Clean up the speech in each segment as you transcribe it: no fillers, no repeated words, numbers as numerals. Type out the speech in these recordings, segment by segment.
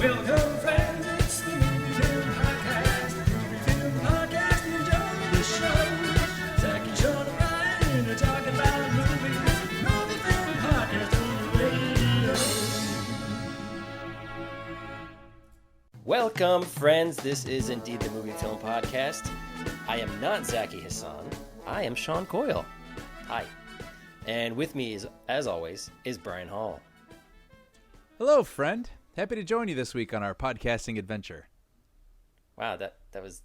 Welcome, friends, it's the MovieFilm Podcast. MovieFilm Podcast, enjoy the show. Zaki, Sean, and Ryan are talking about movies. MovieFilm Podcast on the radio. Welcome, friends. This is indeed the MovieFilm Podcast. I am not Zaki Hassan. I am Sean Coyle. Hi. And with me, as always, is Brian Hall. Hello, friend. Happy to join you this week on our podcasting adventure. Wow, that was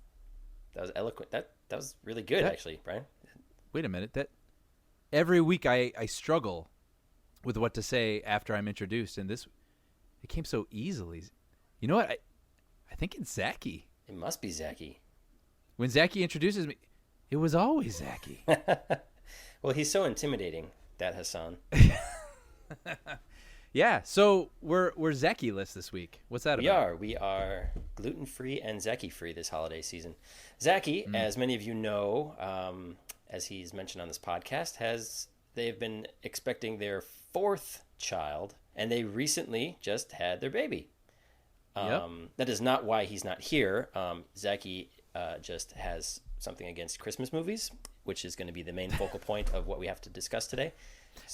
eloquent. That was really good, actually, Brian. Wait a minute. That every week I struggle with what to say after I'm introduced, and it came so easily. You know what? I think it's Zaki. It must be Zaki. When Zaki introduces me, it was always Zaki. Well, he's so intimidating, that Hassan. Yeah, so we're Zaki-less this week. What's that about? We are gluten-free and Zaki-free this holiday season. Zaki, as many of you know, as he's mentioned on this podcast, they've been expecting their fourth child, and they recently just had their baby. Yep. That is not why he's not here. Zaki just has something against Christmas movies, which is going to be the main focal point of what we have to discuss today.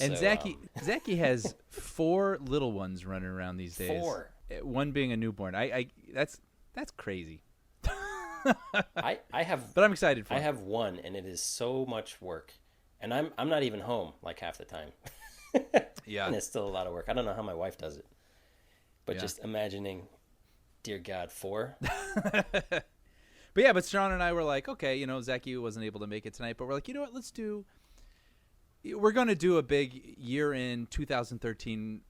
And So, Zaki has 4 little ones running around these days. 4. One being a newborn. That's crazy. I have, But I'm excited for I it. have one, and it is so much work, and I'm not even home like half the time. Yeah. And it's still a lot of work. I don't know how my wife does it, but Yeah. just imagining, dear God, 4. But Sean and I were like, okay, Zaki wasn't able to make it tonight, but we're like, you know what, we're going to do a big year-in 2013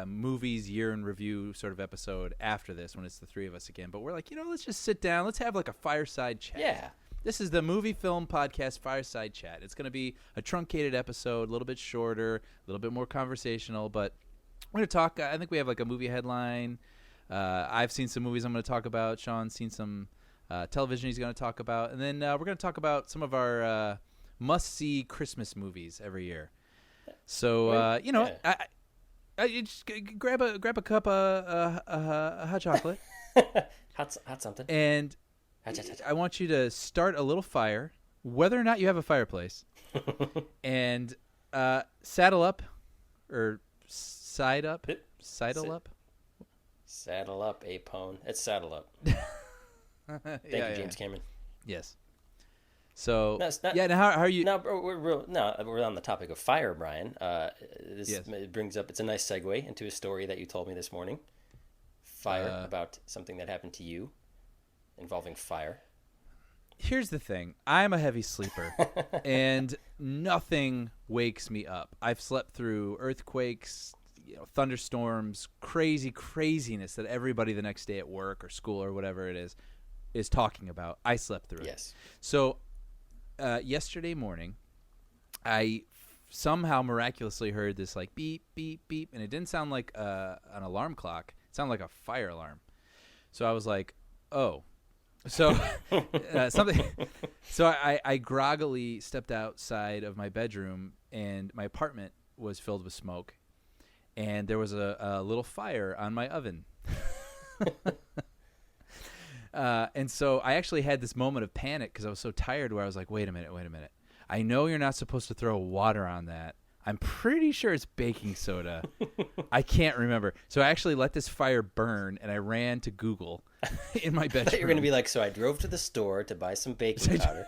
movies year in review sort of episode after this when it's the 3 of us again. But we're like, let's just sit down. Let's have like a fireside chat. Yeah. This is the MovieFilm Podcast Fireside Chat. It's going to be a truncated episode, a little bit shorter, a little bit more conversational, but we're going to talk. I think we have like a movie headline. I've seen some movies I'm going to talk about. Sean's seen some television he's going to talk about. And then we're going to talk about some of our must-see Christmas movies every year. So, I just grab a cup of hot chocolate. hot something. And I want you to start a little fire, whether or not you have a fireplace, and saddle up or sidle up. Saddle up, Apone. It's saddle up. Thank you, James Cameron. Yes. So No, it's not- yeah. Now how are you? No, we're on the topic of fire, Brian. This Yes. brings up. It's a nice segue into a story that you told me this morning. Fire, about something that happened to you involving fire. Here's the thing. I'm a heavy sleeper, and nothing wakes me up. I've slept through earthquakes, thunderstorms, craziness that everybody the next day at work or school or whatever it is talking about. I slept through it. Yes. So yesterday morning, I somehow miraculously heard this like beep, beep, beep, and it didn't sound like an alarm clock. It sounded like a fire alarm. So I was like, oh. So something. So I groggily stepped outside of my bedroom, and my apartment was filled with smoke, and there was a little fire on my oven. And so I actually had this moment of panic because I was so tired where I was like, wait a minute. I know you're not supposed to throw water on that. I'm pretty sure it's baking soda. I can't remember. So I actually let this fire burn, and I ran to Google in my bedroom. I thought you were going to be like, so I drove to the store to buy some baking powder.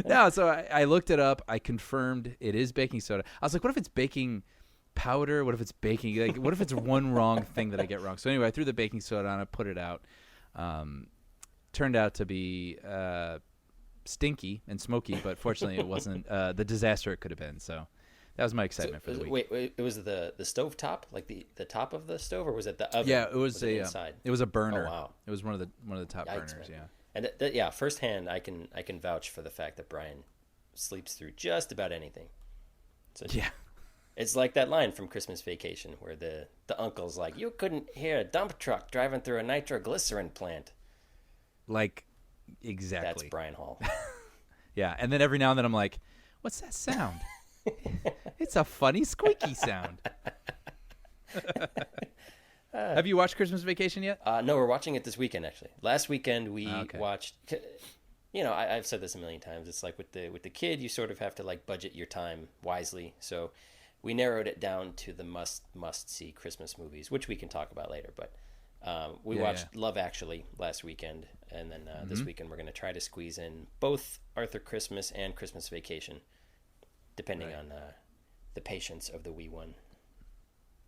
No, so I looked it up. I confirmed it is baking soda. I was like, what if it's baking powder? What if it's baking? Like, what if it's one wrong thing that I get wrong? So anyway, I threw the baking soda on it, put it out. Turned out to be stinky and smoky, but fortunately it wasn't the disaster it could have been. So that was my excitement for the week. Wait, it was the stove top, like the top of the stove, or was it the oven? Yeah, it was inside. It was a burner. Oh, wow. It was one of the top Yikes, burners. man. Yeah. And firsthand, I can vouch for the fact that Brian sleeps through just about anything. So Yeah. It's like that line from Christmas Vacation where the uncle's like, you couldn't hear a dump truck driving through a nitroglycerin plant. Like, exactly. That's Brian Hall. Yeah, and then every now and then I'm like, what's that sound? It's a funny squeaky sound. Have you watched Christmas Vacation yet? No, we're watching it this weekend, actually. Last weekend, we Okay. watched... I've said this a million times. It's like with the kid, you sort of have to like budget your time wisely. So we narrowed it down to the must-see Christmas movies, which we can talk about later. But we watched Love Actually last weekend, and then this weekend we're going to try to squeeze in both Arthur Christmas and Christmas Vacation, depending on the patience of the wee one.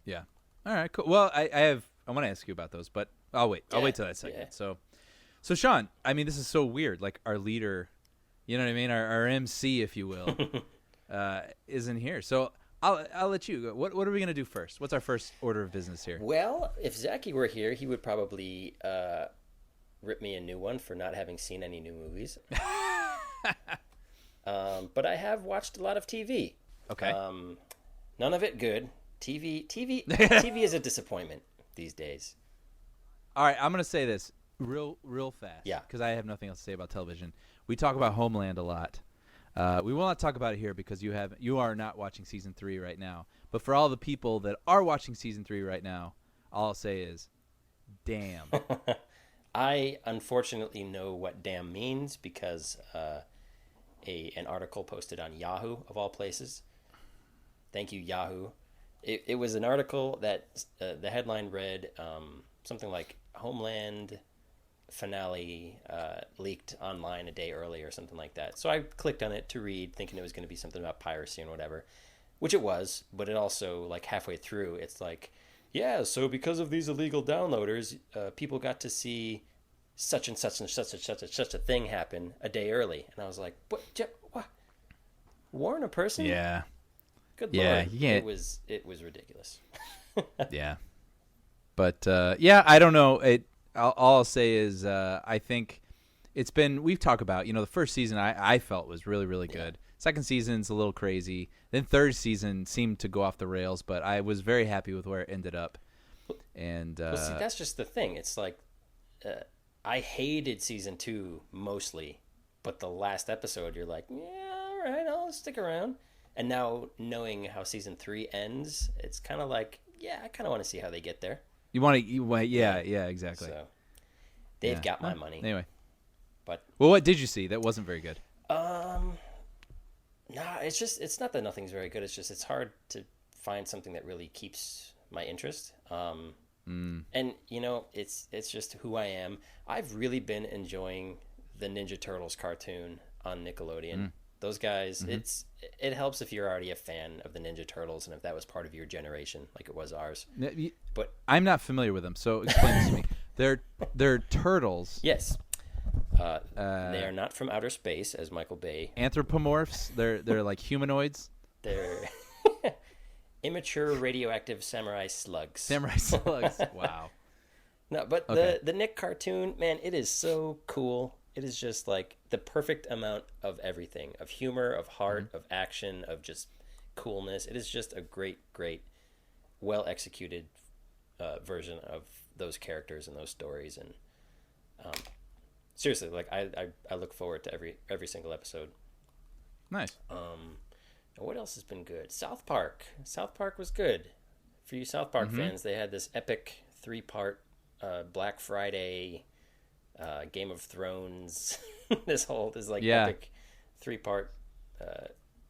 Yeah. All right, cool. Well, I want to ask you about those, but I'll wait. I'll wait till that segment. Yeah. So Sean, I mean, this is so weird. Like our leader, you know what I mean? Our MC, if you will, isn't here. So I'll let you go. What are we gonna do first? What's our first order of business here? Well, if Zaki were here, he would probably rip me a new one for not having seen any new movies. But I have watched a lot of TV. Okay. None of it good. TV is a disappointment these days. All right, I'm gonna say this real fast. Yeah. Because I have nothing else to say about television. We talk about Homeland a lot. We will not talk about it here because you are not watching season 3 right now. But for all the people that are watching season 3 right now, all I'll say is, damn. I unfortunately know what damn means because an article posted on Yahoo of all places. Thank you, Yahoo. It was an article that the headline read something like Homeland finale leaked online a day early or something like that. So I clicked on it to read, thinking it was going to be something about piracy and whatever, which it was. But it also, like halfway through, it's like, yeah, so because of these illegal downloaders, people got to see such and such and such and such and such a thing happen a day early. And I was like, what? Warn a person? Yeah. Good Yeah, Lord. you can't- It was ridiculous. Yeah. But, I don't know. All I'll say is I think we've talked about, the first season I felt was really, really good. Second season's a little crazy. Then third season seemed to go off the rails, but I was very happy with where it ended up. And Well, see, that's just the thing. It's like I hated season 2 mostly, but the last episode, you're like, yeah, all right, I'll stick around. And now knowing how season 3 ends, it's kind of like, yeah, I kind of want to see how they get there. you want to, yeah, exactly. So they've got my money. Anyway. But Well, what did you see that wasn't very good? nah, it's not that nothing's very good. It's just it's hard to find something that really keeps my interest. And it's just who I am. I've really been enjoying the Ninja Turtles cartoon on Nickelodeon. Those guys, it helps if you're already a fan of the Ninja Turtles and if that was part of your generation, like it was ours. But I'm not familiar with them, so explain this to me. They're turtles. yes, they are not from outer space, as Michael Bay. Anthropomorphs. They're like humanoids. They're immature radioactive samurai slugs. Samurai slugs. Wow. No, but Okay. the Nick cartoon, man, it is so cool. It is just like the perfect amount of everything, of humor, of heart, of action, of just coolness. It is just a great, well executed version of those characters and those stories. And seriously, like I look forward to every single episode. Nice. And what else has been good? South Park. South Park was good. For you South Park fans, they had this epic 3-part Black Friday, Game of Thrones, this epic 3-part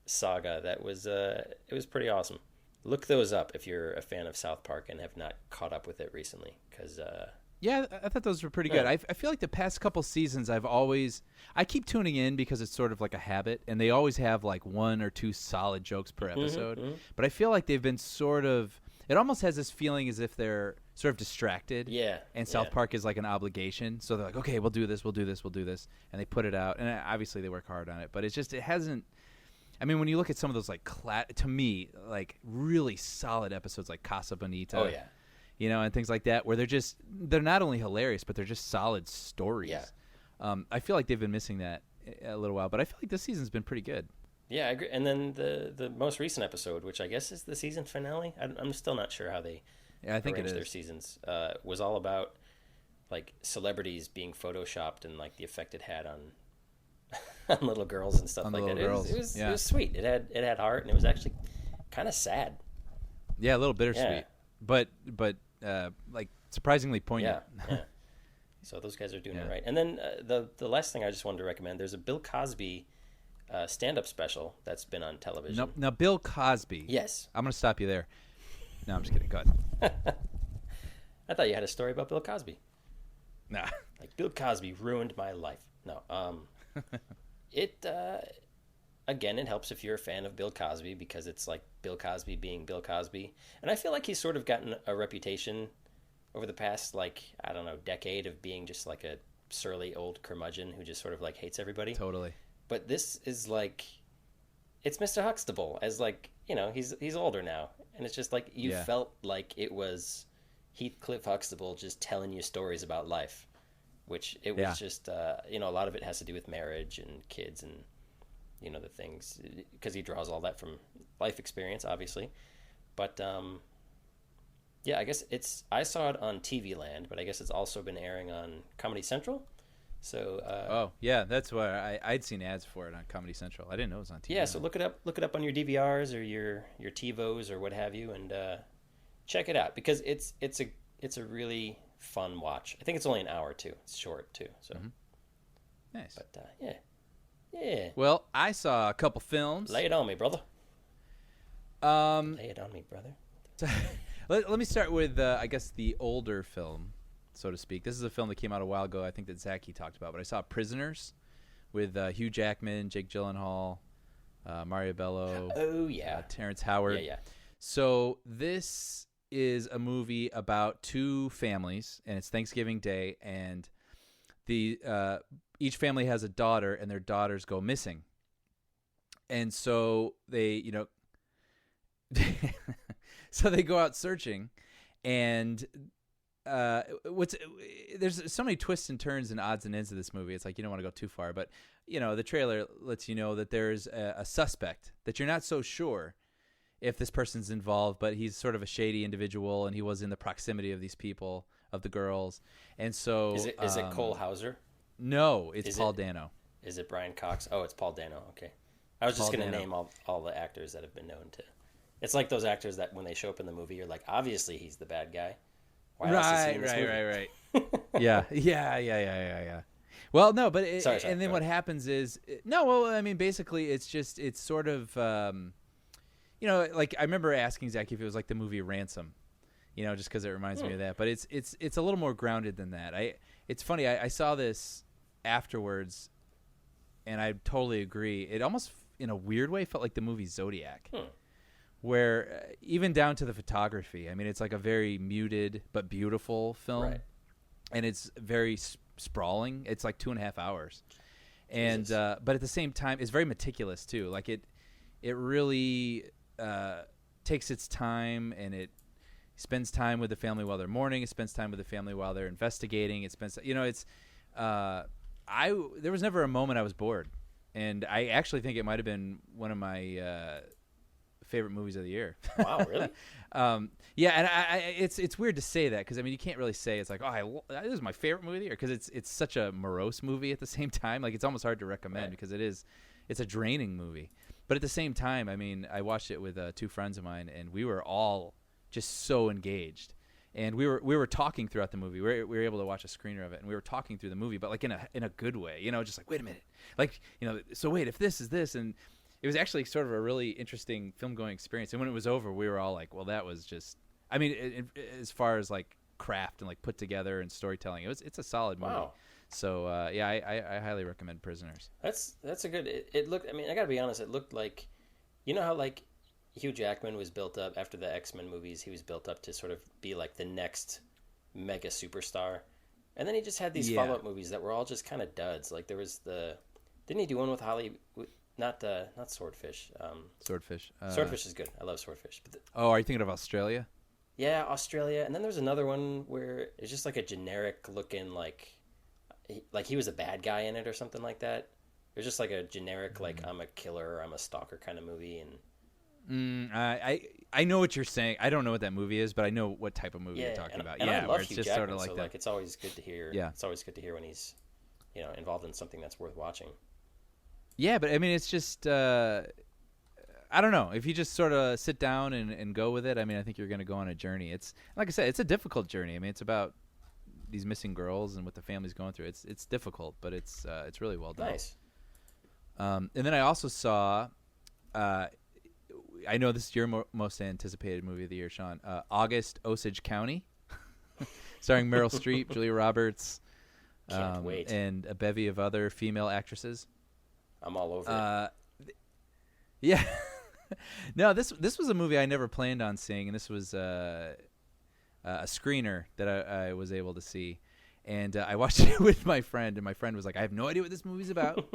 saga that was it was pretty awesome. Look those up if you're a fan of South Park and have not caught up with it recently, because Yeah, I thought those were pretty good. Yeah. I feel like the past couple seasons I keep tuning in because it's sort of like a habit, and they always have like 1 or 2 solid jokes per episode. But I feel like they've been it almost has this feeling as if they're sort of distracted. Yeah, And South yeah. Park is like an obligation. So they're like, okay, we'll do this. And they put it out. And obviously they work hard on it. But it hasn't. I mean, when you look at some of those, like, to me, like, really solid episodes like Casa Bonita. Oh, yeah. And things like that, where they're not only hilarious, but they're just solid stories. Yeah. I feel like they've been missing that a little while, but I feel like this season's been pretty good. Yeah, I agree. And then the most recent episode, which I guess is the season finale, I'm still not sure how they I think it arrange is. their seasons, was all about like celebrities being photoshopped and like the effect it had on on little girls and stuff On like the that. little It was girls, yeah. sweet. It had heart, and it was actually kind of sad. Yeah, a little bittersweet. Yeah. But like Surprisingly poignant. Yeah. So those guys are doing it Yeah. right. And then the last thing I just wanted to recommend, there's a Bill Cosby stand-up special that's been on television. Now, Bill Cosby. Yes. I'm going to stop you there. No, I'm just kidding. Go ahead. I thought you had a story about Bill Cosby. Nah. Like, Bill Cosby ruined my life. No. It again, it helps if you're a fan of Bill Cosby, because it's like Bill Cosby being Bill Cosby. And I feel like he's sort of gotten a reputation over the past, like, I don't know, decade of being just like a surly old curmudgeon who just sort of like hates everybody. Totally. But this is like, it's Mr. Huxtable, as like, you know, he's older now. And it's just like, you felt like it was Heathcliff Huxtable just telling you stories about life, which it was just, you know, a lot of it has to do with marriage and kids and, you know, the things, because he draws all that from life experience, obviously. But, yeah, I guess I saw it on TV Land, but I guess it's also been airing on Comedy Central. So, oh, yeah, that's why I'd seen ads for it on Comedy Central. I didn't know it was on TV. Yeah, so look it up on your DVRs or your TiVos or what have you, and check it out, because it's a really fun watch. I think it's only an hour too. It's short too. So Nice. But yeah. Well, I saw a couple films. Lay it on me, brother. Lay it on me, brother. Let me start with, I guess, the older film, so to speak. This is a film that came out a while ago, I think, that Zaki talked about. But I saw Prisoners with Hugh Jackman, Jake Gyllenhaal, Mario Bello. Oh, yeah. Terrence Howard. Yeah. So this is a movie about two families, and it's Thanksgiving Day, and each family has a daughter, and their daughters go missing. And so they, so they go out searching, and there's so many twists and turns and odds and ends of this movie. It's like, you don't want to go too far, but the trailer lets you know that there's a suspect that you're not so sure if this person's involved, but he's sort of a shady individual, and he was in the proximity of these people, of the girls. And so is it Cole Hauser? No, it's Paul Dano. Is it Brian Cox? Oh, it's Paul Dano. Okay. I was just going to Dano. name all the actors that have been known to. It's like those actors that when they show up in the movie, you're like, obviously he's the bad guy. Why else is he in this movie? Right. Yeah. Well, no, but sorry, and then what happens is basically it's sort of like I remember asking Zach if it was like the movie Ransom, just because it reminds me of that. But it's a little more grounded than that. It's funny. I saw this afterwards, and I totally agree. It almost, in a weird way, felt like the movie Zodiac. Where even down to the photography, I mean, it's like a very muted but beautiful film, right. And it's very sprawling. It's like 2.5 hours, and but at the same time, it's very meticulous too. Like it really takes its time, and it spends time with the family while they're mourning. It spends time with the family while they're investigating. It spends, there was never a moment I was bored, and I actually think it might have been one of my favorite movies of the year. Wow, really? Yeah, and it's weird to say that, because I mean, you can't really say it's like, this is my favorite movie of the year, because it's such a morose movie at the same time. Like, it's almost hard to recommend, right, because it's a draining movie. But at the same time, I mean, I watched it with two friends of mine, and we were all just so engaged. And we were talking throughout the movie. We were able to watch a screener of it, and we were talking through the movie, but like in a good way, just like, wait a minute, like, so wait, if this is this, and it was actually sort of a really interesting film-going experience. And when it was over, we were all like, well, that was just, I mean, as far as like craft and like put together and storytelling, it's a solid movie. Wow. So I highly recommend Prisoners. That's a good. It looked. I mean, I gotta be honest. It looked like, how like Hugh Jackman was built up after the X-Men movies. He was built up to sort of be like the next mega superstar, and then he just had these follow-up movies that were all just kind of duds. Like there was didn't he do one with Holly? Not Swordfish. Swordfish. Swordfish is good. I love Swordfish. But are you thinking of Australia? Yeah, Australia. And then there's another one where it's just like a generic looking like he was a bad guy in it or something like that. It was just like a generic like I'm a killer or I'm a stalker kind of movie. And I know what you're saying. I don't know what that movie is, but I know what type of movie you're talking about. And I love where it's Hugh just Jackman, sort of like so that. Like it's always good to hear. Yeah, it's always good to hear when he's involved in something that's worth watching. Yeah, but I mean, it's just I don't know. If you just sort of sit down and go with it, I mean, I think you're going to go on a journey. It's like I said, it's a difficult journey. I mean, it's about these missing girls and what the family's going through. It's difficult, but it's really well done. Nice. And then I also saw, I know this is your most anticipated movie of the year, Sean. August Osage County, starring Meryl Streep, Julia Roberts, Can't wait. and a bevy of other female actresses. I'm all over it. Yeah. No, this was a movie I never planned on seeing, and this was a screener that I was able to see. And I watched it with my friend, and my friend was like, I have no idea what this movie's about,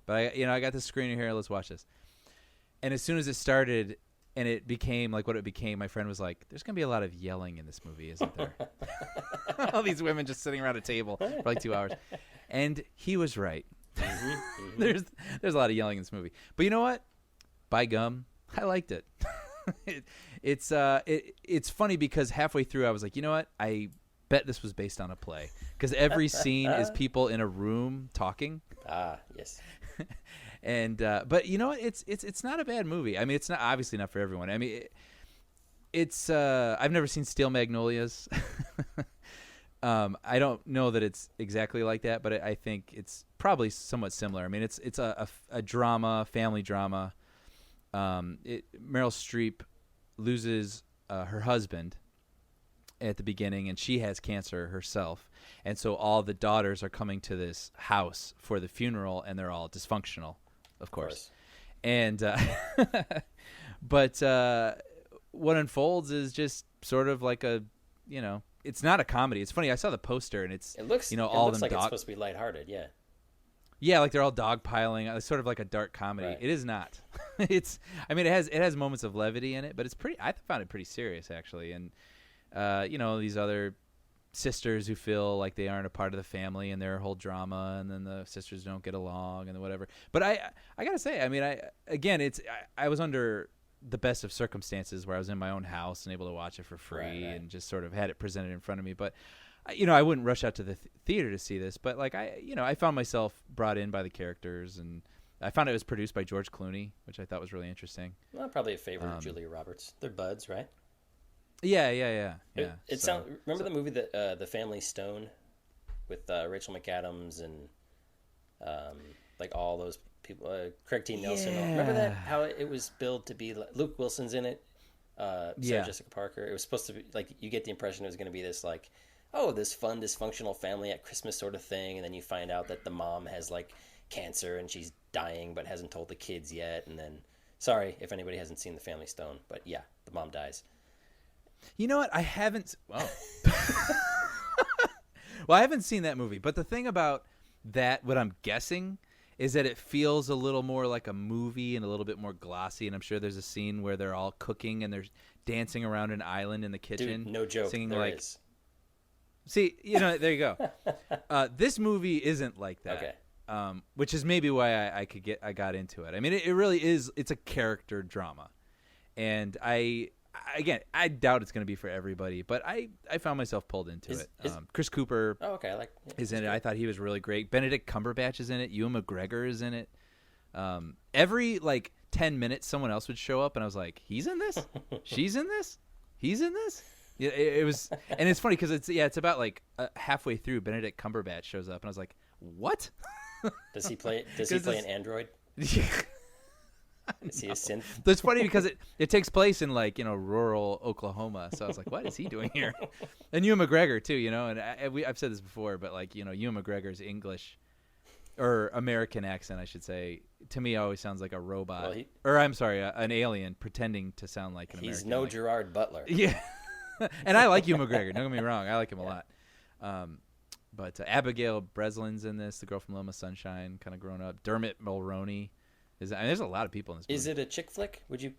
but I got the screener here, let's watch this. And as soon as it started and it became like what it became, my friend was like, there's going to be a lot of yelling in this movie, isn't there? All these women just sitting around a table for like 2 hours. And he was right. There's a lot of yelling in this movie. But you know what? By gum, I liked it. It's funny because halfway through I was like, you know what? I bet this was based on a play because every scene is people in a room talking. Ah, yes. And but you know what? It's not a bad movie. I mean, it's not obviously not for everyone. I mean, it's I've never seen Steel Magnolias. I don't know that it's exactly like that, but I think it's probably somewhat similar. I mean, it's a drama, family drama. Meryl Streep loses her husband at the beginning, and she has cancer herself, and so all the daughters are coming to this house for the funeral, and they're all dysfunctional, of course. And but what unfolds is just sort of like a, it's not a comedy. It's funny. I saw the poster, and it looks all it looks like it's supposed to be lighthearted. Yeah. Yeah, like they're all dogpiling. It's sort of like a dark comedy. Right. It is not. It has moments of levity in it, but I found it pretty serious actually. And these other sisters who feel like they aren't a part of the family and their whole drama, and then the sisters don't get along and whatever. But I gotta say, I mean, I was under the best of circumstances where I was in my own house and able to watch it for free, right. and just sort of had it presented in front of me. But I wouldn't rush out to the theater to see this, but like I found myself brought in by the characters, and I found it was produced by George Clooney, which I thought was really interesting. Well, probably a favorite of Julia Roberts. They're buds, right? Yeah. Remember the movie The Family Stone with Rachel McAdams and like all those people, Craig T. Nelson. Yeah. Remember that? How it was billed to be Luke Wilson's in it. Sarah Jessica Parker. It was supposed to be like, you get the impression it was going to be this like, oh, this fun dysfunctional family at Christmas sort of thing, and then you find out that the mom has like cancer and she's dying but hasn't told the kids yet, and then sorry if anybody hasn't seen The Family Stone, but yeah, the mom dies. You know what? I haven't. Well, I haven't seen that movie. But the thing about that, what I'm guessing, is that it feels a little more like a movie and a little bit more glossy. And I'm sure there's a scene where they're all cooking and they're dancing around an island in the kitchen. Dude, no joke. Singing there like. Is. See, there you go. This movie isn't like that. Okay. Which is maybe why I got into it. I mean, it really is. It's a character drama, and I doubt it's going to be for everybody, but I found myself pulled into it. Chris Cooper is in it. I thought he was really great. Benedict Cumberbatch is in it. Ewan McGregor is in it. Every 10 minutes, someone else would show up, and I was like, he's in this? She's in this? He's in this? Yeah, it was, and it's funny because it's about halfway through, Benedict Cumberbatch shows up, and I was like, what? Does he play an android? Is he a synth? That's funny because it takes place in rural Oklahoma. So I was like, what is he doing here? And Ewan McGregor too, and I've said this before, but Ewan McGregor's English or American accent, I should say, to me always sounds like a robot, an alien pretending to sound like an American. He's no Gerard Butler. Yeah, and I like Ewan McGregor. Don't get me wrong, I like him a lot. But Abigail Breslin's in this, the girl from Little Miss Sunshine, kind of grown up. Dermot Mulroney. There's a lot of people in this movie. Is it a chick flick? Would you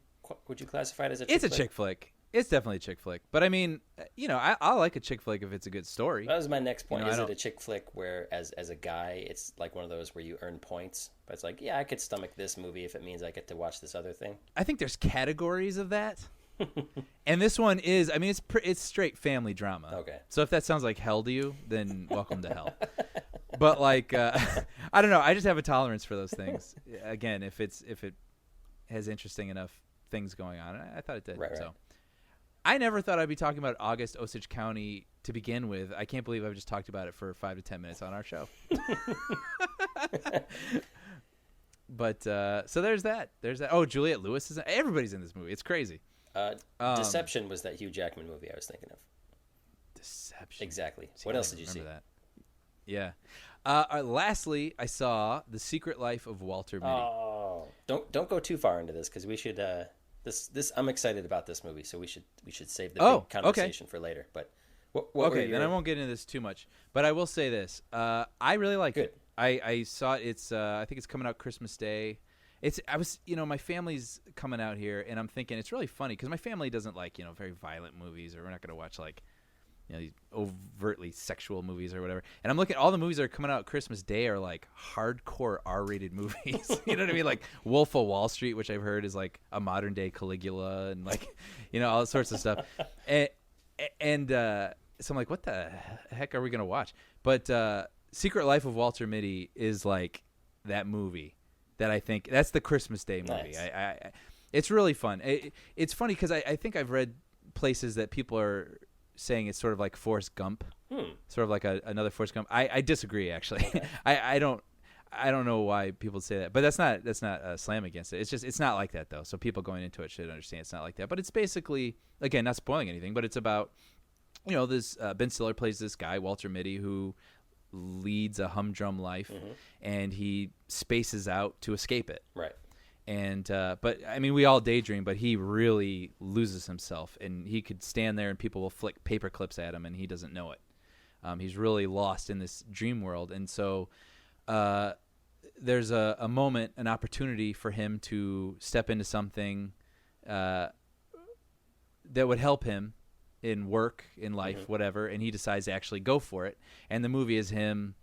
classify it as a chick flick? It's a chick flick. It's definitely a chick flick. But I mean, I like a chick flick if it's a good story. That was my next point. Is it a chick flick where as a guy, it's like one of those where you earn points? But it's like, yeah, I could stomach this movie if it means I get to watch this other thing. I think there's categories of that. And this one is, I mean, it's straight family drama. Okay. So if that sounds like hell to you, then welcome to hell. But I don't know. I just have a tolerance for those things. Again, if it has interesting enough things going on. And I thought it did. Right. So I never thought I'd be talking about August Osage County to begin with. I can't believe I've just talked about it for 5 to 10 minutes on our show. But so there's that. Oh, Juliette Lewis everybody's in this movie. It's crazy. Deception was that Hugh Jackman movie I was thinking of. Deception. Exactly. See, What I else don't did you see? remember that. Yeah. Lastly, I saw The Secret Life of Walter Mitty. Oh, don't go too far into this because we should. This I'm excited about this movie, so we should save the big conversation for later. But what were Okay, your... then I won't get into this too much. But I will say this: I really like Good. it. I saw it. It's I think it's coming out Christmas Day. My family's coming out here, and I'm thinking it's really funny because my family doesn't like very violent movies, or we're not going to watch like these overtly sexual movies or whatever. And I'm looking at all the movies that are coming out Christmas Day are like hardcore R-rated movies. You know what I mean? Like Wolf of Wall Street, which I've heard is like a modern day Caligula, and like all sorts of stuff. And so I'm like, what the heck are we gonna watch? But Secret Life of Walter Mitty is like that movie that I think that's the Christmas Day movie. Nice. It's really fun. It's funny because I think I've read places that people are saying it's sort of like Forrest Gump, sort of like another Forrest Gump. I disagree actually. Okay. I don't know why people say that, but that's not a slam against it. It's not like that though. So people going into it should understand it's not like that. But it's basically, again, not spoiling anything, but it's about this Ben Stiller plays this guy Walter Mitty who leads a humdrum life, and he spaces out to escape it. Right. And but I mean, we all daydream, but he really loses himself, and he could stand there and people will flick paper clips at him, and he doesn't know it. He's really lost in this dream world, and so there's a moment, an opportunity for him to step into something that would help him in work, in life, whatever, and he decides to actually go for it. And the movie is him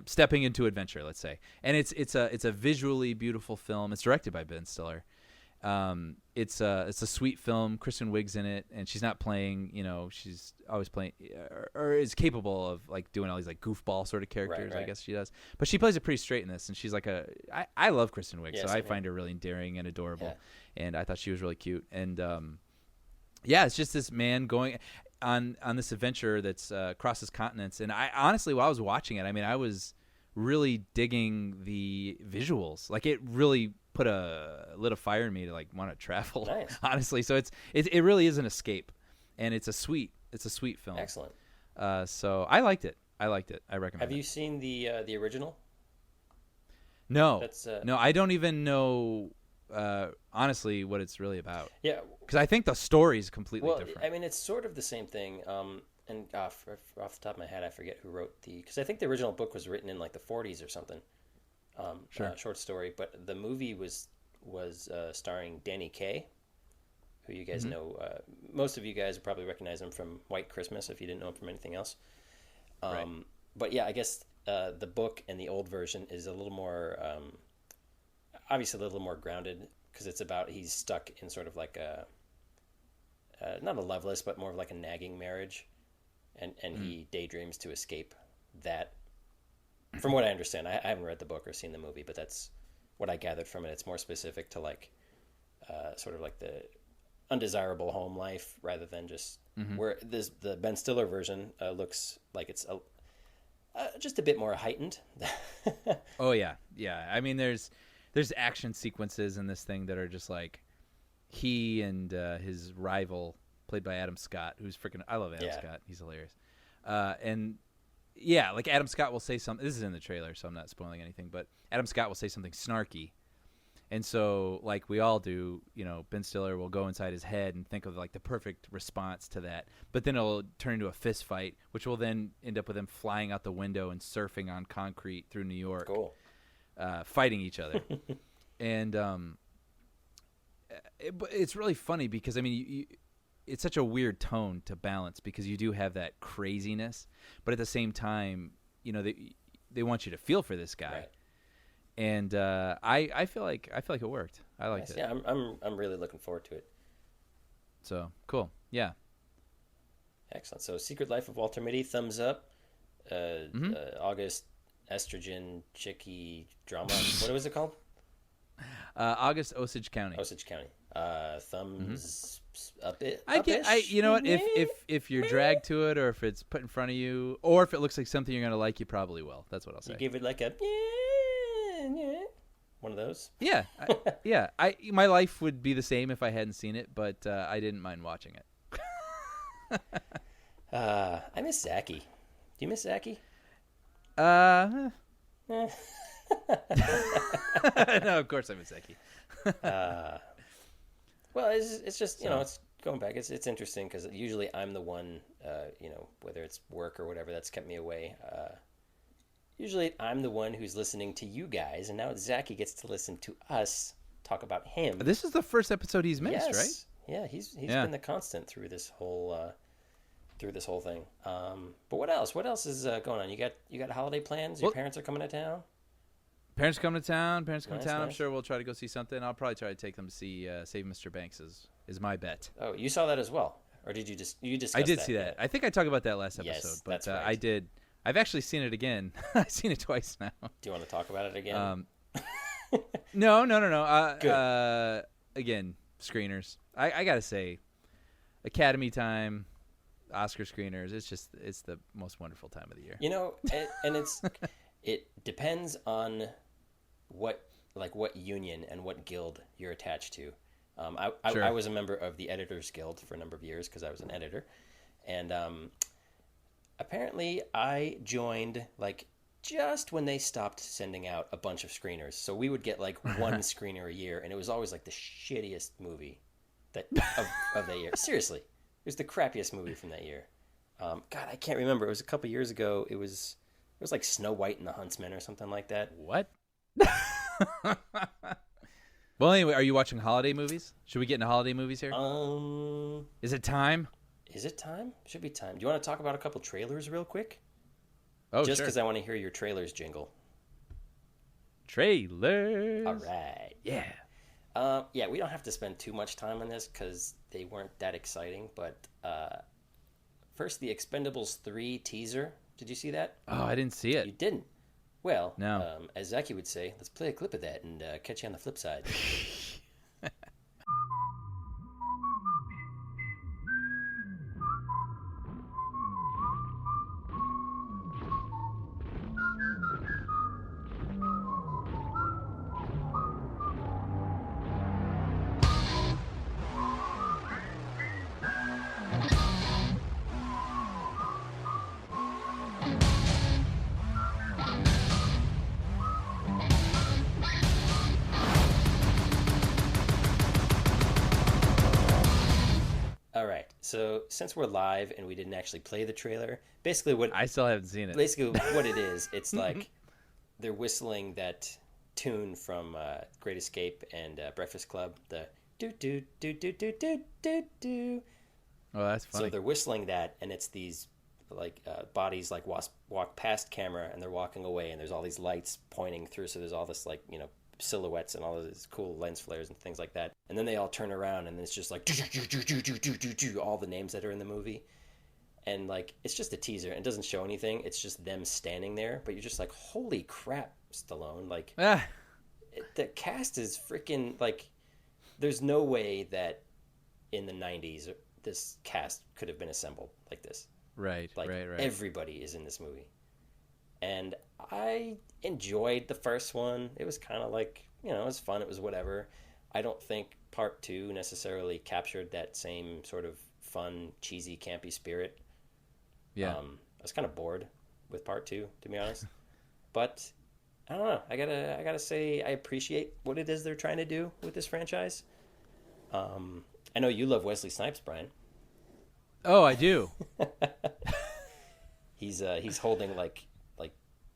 stepping into adventure, let's say. And it's a visually beautiful film. It's directed by Ben Stiller. It's a sweet film. Kristen Wiig's in it, and she's not playing. She's always playing or is capable of like doing all these like goofball sort of characters. Right. I guess she does, but she plays it pretty straight in this. And she's like I love Kristen Wiig, so I same find here. her really endearing and adorable. Yeah. And I thought she was really cute. And it's just this man going on this adventure that's crosses continents. And I honestly, while I was watching it, I mean, I was really digging the visuals. Like it really lit a fire in me to like want to travel. Nice. Honestly, so it really is an escape, and it's a sweet film. Excellent. So I liked it. I recommend. Have it. you seen the original? No. That's no. I don't even know. Honestly, what it's really about. Yeah. Because I think the story is completely different. I mean, it's sort of the same thing. And off the top of my head, I forget who wrote because I think the original book was written in like the 40s or something. Sure. Short story, but the movie was starring Danny Kaye, who you guys know. Most of you guys would probably recognize him from White Christmas if you didn't know him from anything else. Right. But yeah, I guess the book and the old version is a little more, obviously a little more grounded because it's about he's stuck in sort of like not a loveless, but more of like a nagging marriage, and he daydreams to escape that. From what I understand, I haven't read the book or seen the movie, but that's what I gathered from it. It's more specific to like sort of like the undesirable home life rather than just where the Ben Stiller version looks like it's just a bit more heightened. Oh yeah. I mean, there's action sequences in this thing that are just like he and his rival, played by Adam Scott, who's freaking. I love Adam Scott. He's hilarious. And yeah, like Adam Scott will say something. This is in the trailer, so I'm not spoiling anything. But Adam Scott will say something snarky, and so like we all do, Ben Stiller will go inside his head and think of like the perfect response to that. But then it'll turn into a fist fight, which will then end up with them flying out the window and surfing on concrete through New York, Cool. Fighting each other. And it's really funny because I mean, it's such a weird tone to balance because you do have that craziness, but at the same time, they want you to feel for this guy. Right. And I feel like it worked. I liked it. Yeah, I'm really looking forward to it. So cool. Yeah. Excellent. So, Secret Life of Walter Mitty, thumbs up. August estrogen chicky drama. What was it called? August, Osage County. Osage County. Thumbs up it. You know what? If you're dragged to it, or if it's put in front of you, or if it looks like something you're gonna like, you probably will. That's what I'll say. You give it like a one of those. Yeah, my life would be the same if I hadn't seen it, but I didn't mind watching it. I miss Zaki. Do you miss Zaki? No, of course I miss Zaki. Well, it's just it's going back. It's interesting because usually I'm the one, whether it's work or whatever that's kept me away. Usually I'm the one who's listening to you guys, and now Zaki gets to listen to us talk about him. This is the first episode he's missed, yes. right? Yeah, he's been the constant through this whole thing. But what else? What else is going on? You got holiday plans? Your parents are coming to town? Parents come to town. Nice. I'm sure we'll try to go see something. I'll probably try to take them to see Save Mr. Banks is my bet. Oh, you saw that as well? Or did you just I did see that. I think I talked about that last episode. Yes, but that's right. I did. I've actually seen it again. I've seen it twice now. Do you want to talk about it again? No. Good. Again, screeners. I gotta say, Academy time, Oscar screeners. It's the most wonderful time of the year. And it depends on what union and what guild you're attached to. Sure. I was a member of the Editors Guild for a number of years because I was an editor, and apparently I joined just when they stopped sending out a bunch of screeners. So we would get one screener a year, and it was always the shittiest movie of that year. Seriously, it was the crappiest movie from that year. God, I can't remember. It was a couple years ago. It was like Snow White and the Huntsman or something like that. What? Well, anyway, are you watching holiday movies? Should we get into holiday movies here? Is it time? Is it time? Should be time. Do you want to talk about a couple trailers real quick? Oh, just sure. because I want to hear your trailers jingle. Trailers. All right. Yeah. Yeah, we don't have to spend too much time on this because they weren't that exciting. But first, the Expendables 3 teaser. Did you see that? Oh, I didn't see it. You didn't? Well, no. As Zaki would say, let's play a clip of that and catch you on the flip side. So since we're live and we didn't actually play the trailer, basically what I still haven't seen it. Basically what it is, it's like they're whistling that tune from Great Escape and Breakfast Club, the do do do do do do do do. Oh, that's funny. So they're whistling that, and it's these bodies walk past camera, and they're walking away, and there's all these lights pointing through. So there's all this silhouettes and all of these cool lens flares and things like that. And then they all turn around, and it's just all the names that are in the movie. And it's just a teaser. It doesn't show anything. It's just them standing there. But you're just like, holy crap, Stallone! The cast is freaking there's no way that in the 90s this cast could have been assembled like this. Right. Everybody is in this movie. And I enjoyed the first one. It was kind of it was fun. It was whatever. I don't think part 2 necessarily captured that same sort of fun, cheesy, campy spirit. Yeah. I was kind of bored with part 2, to be honest. But I don't know. I gotta say I appreciate what it is they're trying to do with this franchise. I know you love Wesley Snipes, Brian. Oh, I do. He's holding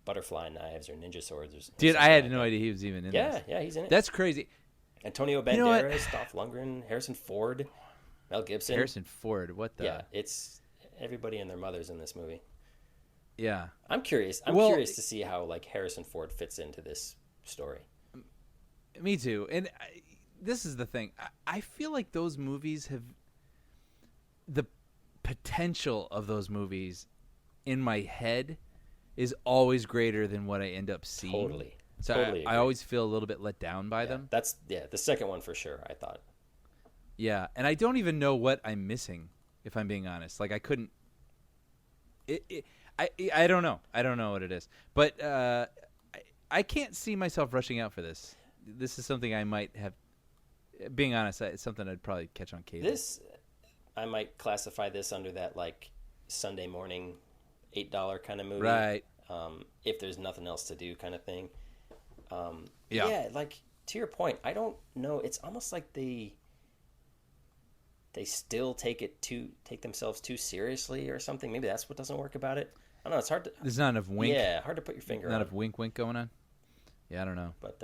butterfly knives or ninja swords or something. Dude, I had no idea he was even in this. Yeah, he's in it. That's crazy. Antonio Banderas, Dolph Lundgren, Harrison Ford, Mel Gibson. Harrison Ford, what the? Yeah, it's everybody and their mothers in this movie. Yeah. I'm curious. I'm curious to see how Harrison Ford fits into this story. Me too. And this is the thing. I feel like those movies have the potential of those movies in my head is always greater than what I end up seeing. Totally. So Totally I agree. always feel a little bit let down by them. That's the second one for sure, I thought. Yeah, and I don't even know what I'm missing, if I'm being honest. Like I couldn't. I don't know. I don't know what it is, but I can't see myself rushing out for this. This is something I might have. Being honest, it's something I'd probably catch on cable. This, I might classify this under that like Sunday morning $8 kind of movie. Right. If there's nothing else to do kind of thing. Yeah. Yeah, like to your point, I don't know. It's almost like they still take themselves too seriously or something. Maybe that's what doesn't work about it. I don't know. It's hard to. There's not enough wink. Yeah, hard to put your finger on. Not enough wink going on. Yeah, I don't know. But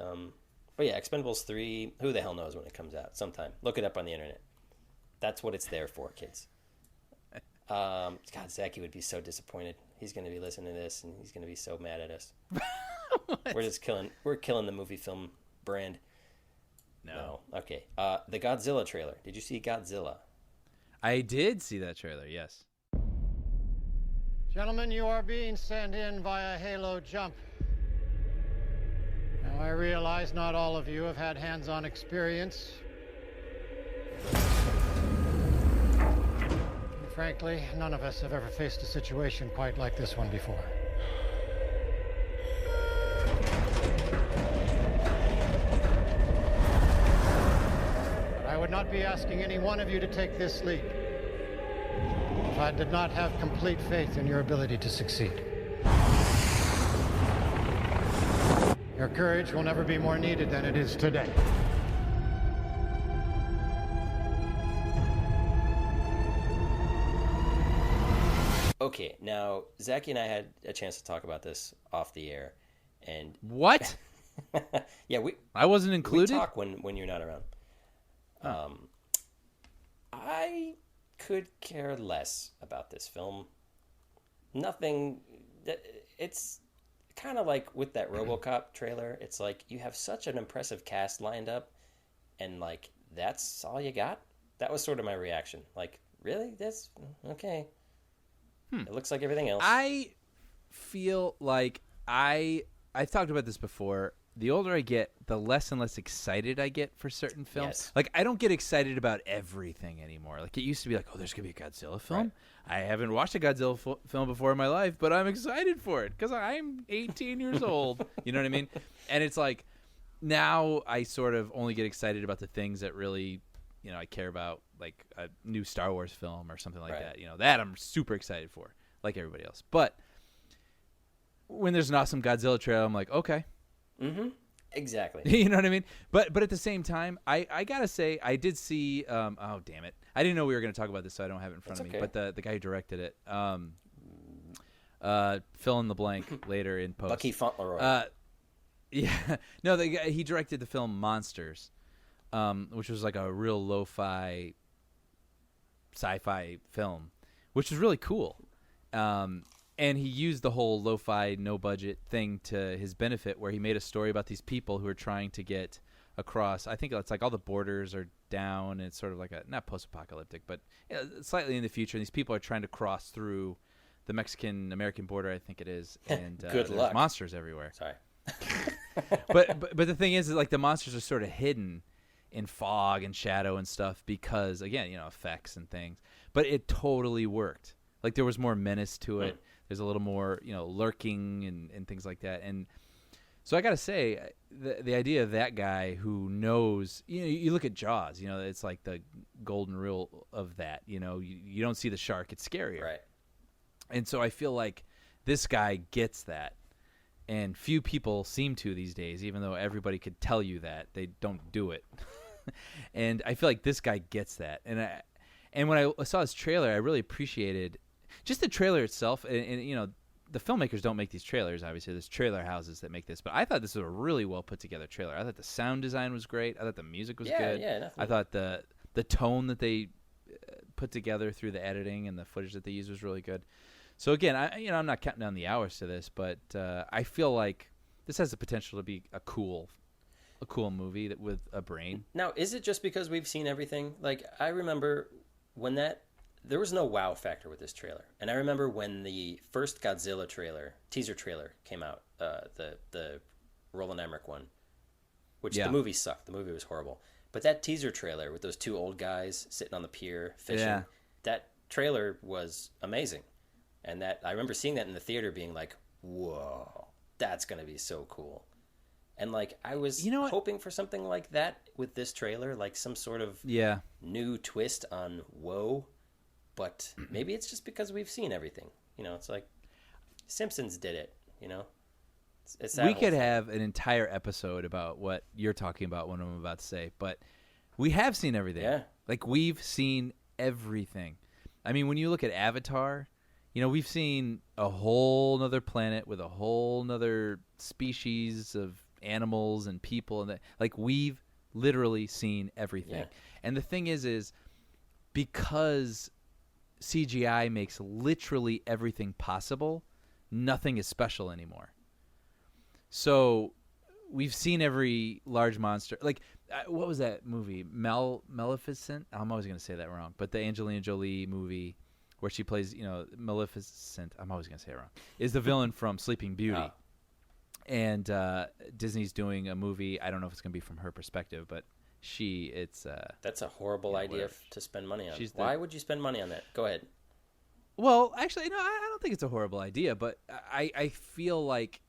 yeah, Expendables 3. Who the hell knows when it comes out? Sometime. Look it up on the internet. That's what it's there for, kids. God, Zaki would be so disappointed. He's going to be listening to this, and he's going to be so mad at us. We're killing the movie film brand. No. Okay. The Godzilla trailer. Did you see Godzilla? I did see that trailer. Yes. Gentlemen, you are being sent in via Halo jump. Now, I realize not all of you have had hands-on experience. And frankly, none of us have ever faced a situation quite like this one before. But I would not be asking any one of you to take this leap if I did not have complete faith in your ability to succeed. Your courage will never be more needed than it is today. Okay, now Zaki and I had a chance to talk about this off the air, and What? yeah, I wasn't we included. talk when you're not around. I could care less about this film. Nothing. It's kind of like with that RoboCop trailer. It's like you have such an impressive cast lined up, and like that's all you got. That was sort of my reaction. Like, really? That's okay. It looks like everything else. I feel like I've talked about this before. The older I get, the less and less excited I get for certain films. Yes. Like, I don't get excited about everything anymore. Like, it used to be like, oh, there's going to be a Godzilla film? Right. I haven't watched a Godzilla film before in my life, but I'm excited for it because I'm 18 years old. You know what I mean? And it's like, now I sort of only get excited about the things that really, you know, I care about, like a new Star Wars film or something like Right. that. You know, that I'm super excited for, like everybody else. But when there's an awesome Godzilla trailer, I'm like, okay. Mm-hmm. Exactly. You know what I mean? But at the same time, I gotta say, I did see. Oh damn it! I didn't know we were gonna talk about this, so I don't have it in front That's of me. okay. But the guy who directed it, fill in the blank later in post. Bucky Fauntleroy. Yeah, no, the guy, he directed the film Monsters, which was like a real lo-fi sci-fi film, which was really cool. And he used the whole lo-fi, no-budget thing to his benefit, where he made a story about these people who are trying to get across. I think it's like all the borders are down, and it's sort of like a, not post-apocalyptic, but slightly in the future. And these people are trying to cross through the Mexican-American border, I think it is. And Good there's luck. monsters everywhere. Sorry. But the thing is like the monsters are sort of hidden in fog and shadow and stuff because, again, you know, effects and things. But it totally worked. Like, there was more menace to it. There's a little more, you know, lurking and things like that. And so I got to say, the idea of that guy who knows, you know, you look at Jaws, you know, it's like the golden rule of that. You know, you don't see the shark, it's scarier. Right. And so I feel like this guy gets that. And few people seem to these days, even though everybody could tell you that. They don't do it. And I feel like this guy gets that. And when I saw his trailer, I really appreciated just the trailer itself. And, you know, the filmmakers don't make these trailers, obviously. There's trailer houses that make this. But I thought this was a really well put together trailer. I thought the sound design was great. I thought the music was good. Yeah, definitely. I thought the tone that they put together through the editing and the footage that they used was really good. So again, I'm not counting down the hours to this, but I feel like this has the potential to be a cool movie that with a brain. Now, is it just because we've seen everything? Like, I remember when there was no wow factor with this trailer, and I remember when the first Godzilla teaser trailer came out, the Roland Emmerich one, which Yeah. the movie sucked. The movie was horrible. But that teaser trailer with those two old guys sitting on the pier fishing, that trailer was amazing. And that I remember seeing that in the theater being like, whoa, that's going to be so cool. And like I was hoping for something like that with this trailer, like some sort of new twist on woe. But maybe it's just because we've seen everything. It's like Simpsons did it, It's that we whole could thing. have an entire episode about what you're talking about, what I'm about to say, but we have seen everything. Yeah. Like, we've seen everything. I mean, when you look at Avatar, we've seen a whole nother planet with a whole nother species of animals and people, and like, we've literally seen everything. Yeah. And the thing is because CGI makes literally everything possible, nothing is special anymore. So we've seen every large monster. Like, what was that movie? Maleficent? I'm always going to say that wrong. But the Angelina Jolie movie where she plays, Maleficent. I'm always going to say it wrong. Is the villain from Sleeping Beauty. Oh. And Disney's doing a movie. I don't know if it's going to be from her perspective, but That's a horrible idea whatever. to spend money on. She's Why would you spend money on that? Go ahead. Well, actually, no, I don't think it's a horrible idea, but I feel like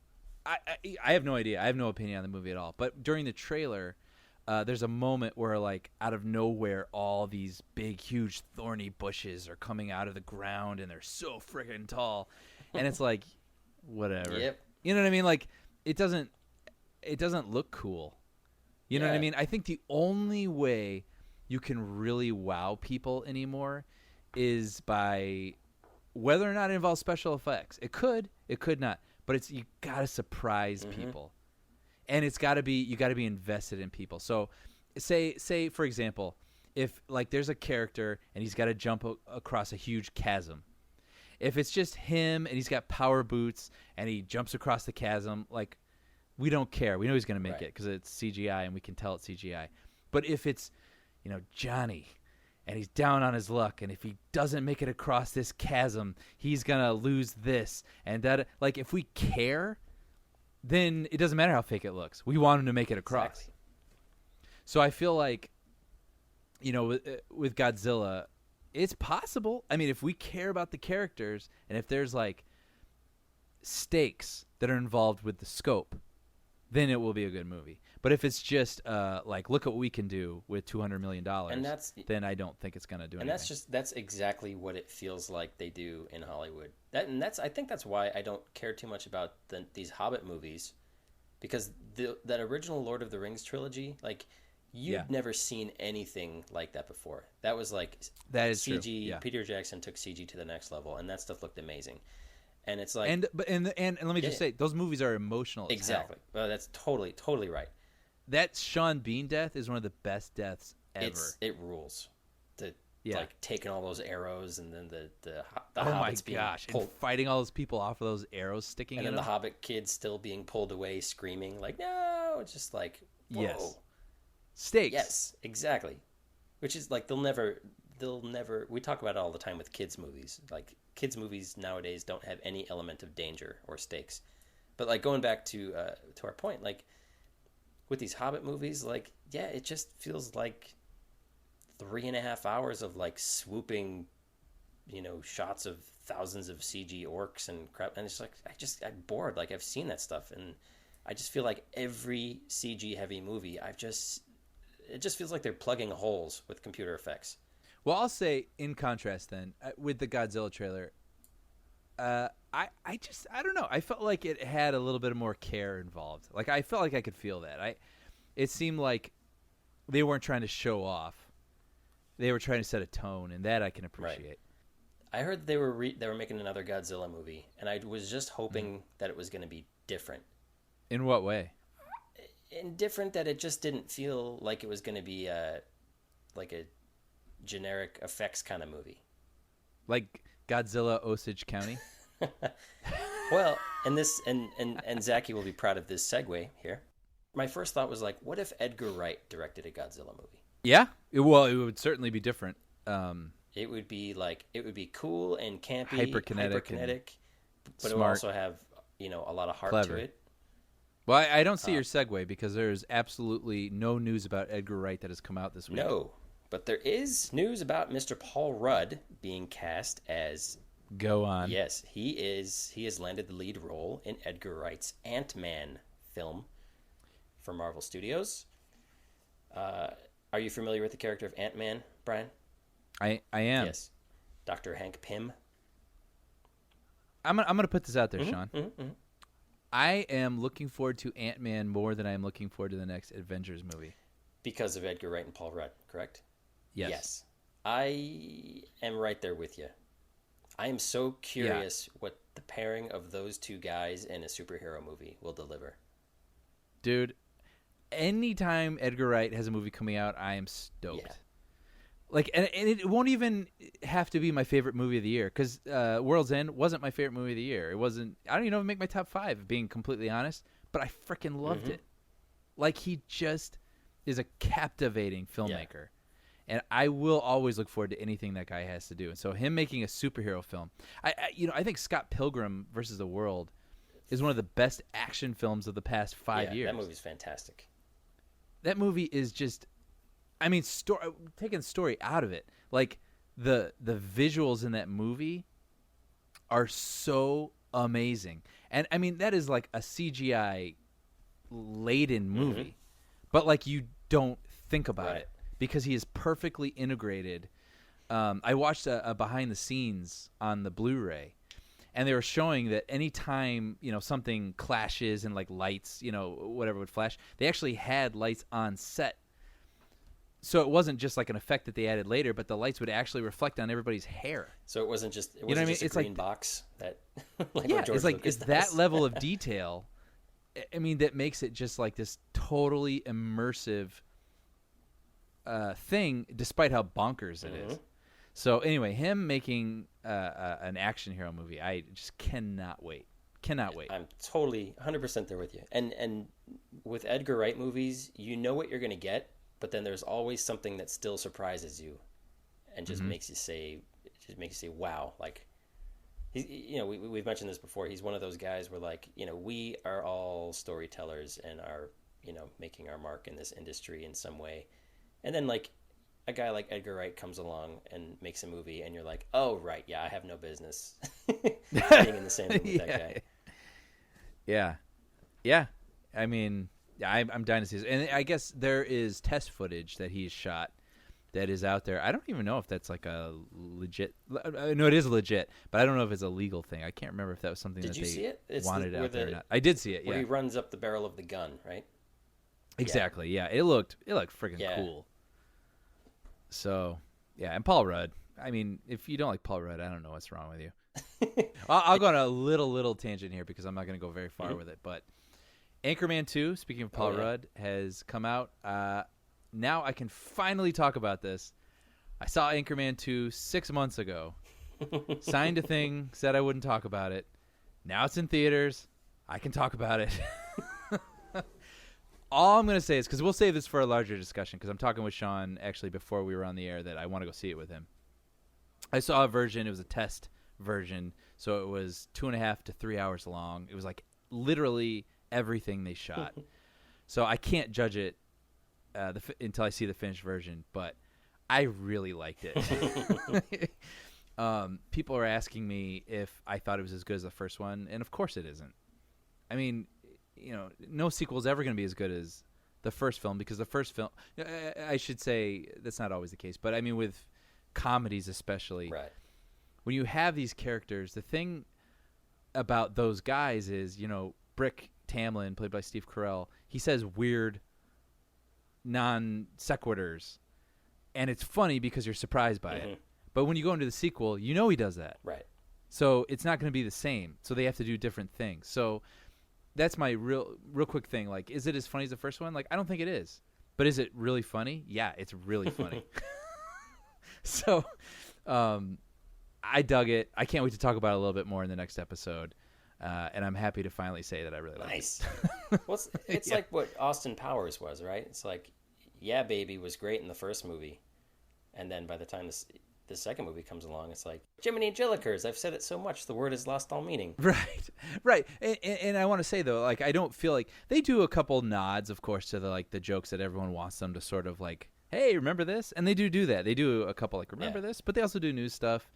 I have no idea. I have no opinion on the movie at all. But during the trailer, there's a moment where, like, out of nowhere, all these big, huge, thorny bushes are coming out of the ground, and they're so freaking tall. And it's like, whatever. Yep. You know what I mean? Like, it doesn't look cool. You know what I Yeah. mean? I think the only way you can really wow people anymore is by whether or not it involves special effects. It could not. But you got to surprise people. And you got to be invested in people. So say for example, if like there's a character and he's got to jump across a huge chasm. If it's just him and he's got power boots and he jumps across the chasm, like, we don't care. We know he's going to make it because it's CGI and we can tell it's CGI. But if it's, Johnny and he's down on his luck, and if he doesn't make it across this chasm, he's going to lose this and that. Like, if we care, then it doesn't matter how fake it looks. We want him to make it across. Exactly. So I feel like, with Godzilla, it's possible. I mean, if we care about the characters and if there's, like, stakes that are involved with the scope, then it will be a good movie. But if it's just like, look at what we can do with $200 million, then I don't think it's going to do anything. And that's exactly what it feels like they do in Hollywood. I think that's why I don't care too much about these Hobbit movies, because that original Lord of the Rings trilogy, like, you've never seen anything like that before. That was like that is CG. True. Yeah. Peter Jackson took CG to the next level, and that stuff looked amazing. And it's like, and let me just say, those movies are emotional. Exactly. As hell. Well, that's totally right. That Sean Bean death is one of the best deaths ever. It rules. Like taking all those arrows and then the oh my hobbits being gosh, pulled, and fighting all those people off of those arrows sticking and in then the them. Hobbit kids still being pulled away, screaming like, "No!" It's just like, whoa. Yes, stakes. Yes, exactly. Which is like they'll never. We talk about it all the time with kids movies. Like, kids movies nowadays don't have any element of danger or stakes. But like, going back to our point, like with these Hobbit movies, like, yeah, it just feels like 3.5 hours of like swooping, shots of thousands of CG orcs and crap, and it's like I'm bored. Like, I've seen that stuff, and I just feel like every CG heavy movie, it just feels like they're plugging holes with computer effects. Well, I'll say in contrast then, with the Godzilla trailer, I don't know. I felt like it had a little bit more care involved. Like, I felt like I could feel that. It seemed like they weren't trying to show off. They were trying to set a tone, and that I can appreciate. Right. I heard they were making another Godzilla movie, and I was just hoping that it was going to be different. In what way? Different that it just didn't feel like it was going to be like a generic effects kind of movie. Like Godzilla Osage County? Well, and Zaki will be proud of this segue here. My first thought was like, what if Edgar Wright directed a Godzilla movie? Yeah. It would certainly be different. It would be cool and campy, Hyperkinetic but it would smart, also have, a lot of heart clever. to it. Well, I don't see your segue because there's absolutely no news about Edgar Wright that has come out this week. No, but there is news about Mr. Paul Rudd being cast as... Go on. Yes, he has landed the lead role in Edgar Wright's Ant-Man film for Marvel Studios. Are you familiar with the character of Ant-Man, Brian? I am. Yes. Dr. Hank Pym. I'm gonna put this out there, Sean. I am looking forward to Ant-Man more than I am looking forward to the next Avengers movie. Because of Edgar Wright and Paul Rudd, correct? Yes. I am right there with you. I am so curious what the pairing of those two guys in a superhero movie will deliver. Dude, anytime Edgar Wright has a movie coming out, I am stoked. Yeah. Like, and it won't even have to be my favorite movie of the year, because World's End wasn't my favorite movie of the year. It wasn't. I don't even know if it make my top 5, being completely honest. But I freaking loved it. Like, he just is a captivating filmmaker, and I will always look forward to anything that guy has to do. And so, him making a superhero film, I think Scott Pilgrim versus the World is one of the best action films of the past 5 years. That movie's fantastic. That movie is just. I mean, taking story out of it, like the visuals in that movie are so amazing, and I mean that is like a CGI laden movie, but like you don't think about it because he is perfectly integrated. I watched a behind the scenes on the Blu-ray, and they were showing that anytime something clashes and like lights, whatever would flash, they actually had lights on set. So it wasn't just like an effect that they added later, but the lights would actually reflect on everybody's hair. So it wasn't just a It's green like, box that it's like it's that level of detail. I mean, that makes it just like this totally immersive thing, despite how bonkers it is. So anyway, him making an action hero movie, I just cannot wait. Cannot wait. I'm totally 100% there with you. And with Edgar Wright movies, you know what you're going to get. But then there's always something that still surprises you, and just makes you say, "Wow!" Like, we've mentioned this before. He's one of those guys where, like, we are all storytellers and are, making our mark in this industry in some way. And then, like, a guy like Edgar Wright comes along and makes a movie, and you're like, "Oh, right, yeah, I have no business being in the same room with that guy." Yeah. I mean. I'm dying to see this. And I guess there is test footage that he's shot that is out there. I don't even know if that's like a legit. No, it is legit, but I don't know if it's a legal thing. I can't remember if that was something that they wanted out there or not. I did see it, where he runs up the barrel of the gun, right? Exactly, yeah. It looked freaking cool. So, yeah, and Paul Rudd. I mean, if you don't like Paul Rudd, I don't know what's wrong with you. I'll go on a little tangent here because I'm not going to go very far with it, but Anchorman 2, speaking of Paul Rudd, has come out. Now I can finally talk about this. I saw Anchorman 2 6 months ago. Signed a thing, said I wouldn't talk about it. Now it's in theaters. I can talk about it. All I'm going to say is, because we'll save this for a larger discussion, because I'm talking with Sean actually before we were on the air that I want to go see it with him. I saw a version. It was a test version, so it was 2.5 to 3 hours long. It was like literally everything they shot. So I can't judge it until I see the finished version, but I really liked it. People are asking me if I thought it was as good as the first one, and of course it isn't. I mean, no sequel is ever going to be as good as the first film, because the first film, I should say that's not always the case, but I mean with comedies especially, right, when you have these characters, the thing about those guys is, Brick Tamlin, played by Steve Carell, he says weird non sequiturs, and it's funny because you're surprised by it. But when you go into the sequel, he does that. Right. So it's not going to be the same. So they have to do different things. So that's my real quick thing. Like, is it as funny as the first one? Like, I don't think it is. But is it really funny? Yeah, it's really funny. So I dug it. I can't wait to talk about it a little bit more in the next episode. And I'm happy to finally say that I really like it. Well, it's like what Austin Powers was, right? It's like, yeah, Baby was great in the first movie. And then by the time the second movie comes along, it's like, Jiminy Jillikers, I've said it so much, the word has lost all meaning. Right. And I want to say, though, like, I don't feel like they do a couple nods, of course, to the jokes that everyone wants them to sort of like, hey, remember this? And they do that. They do a couple like, remember this? But they also do new stuff.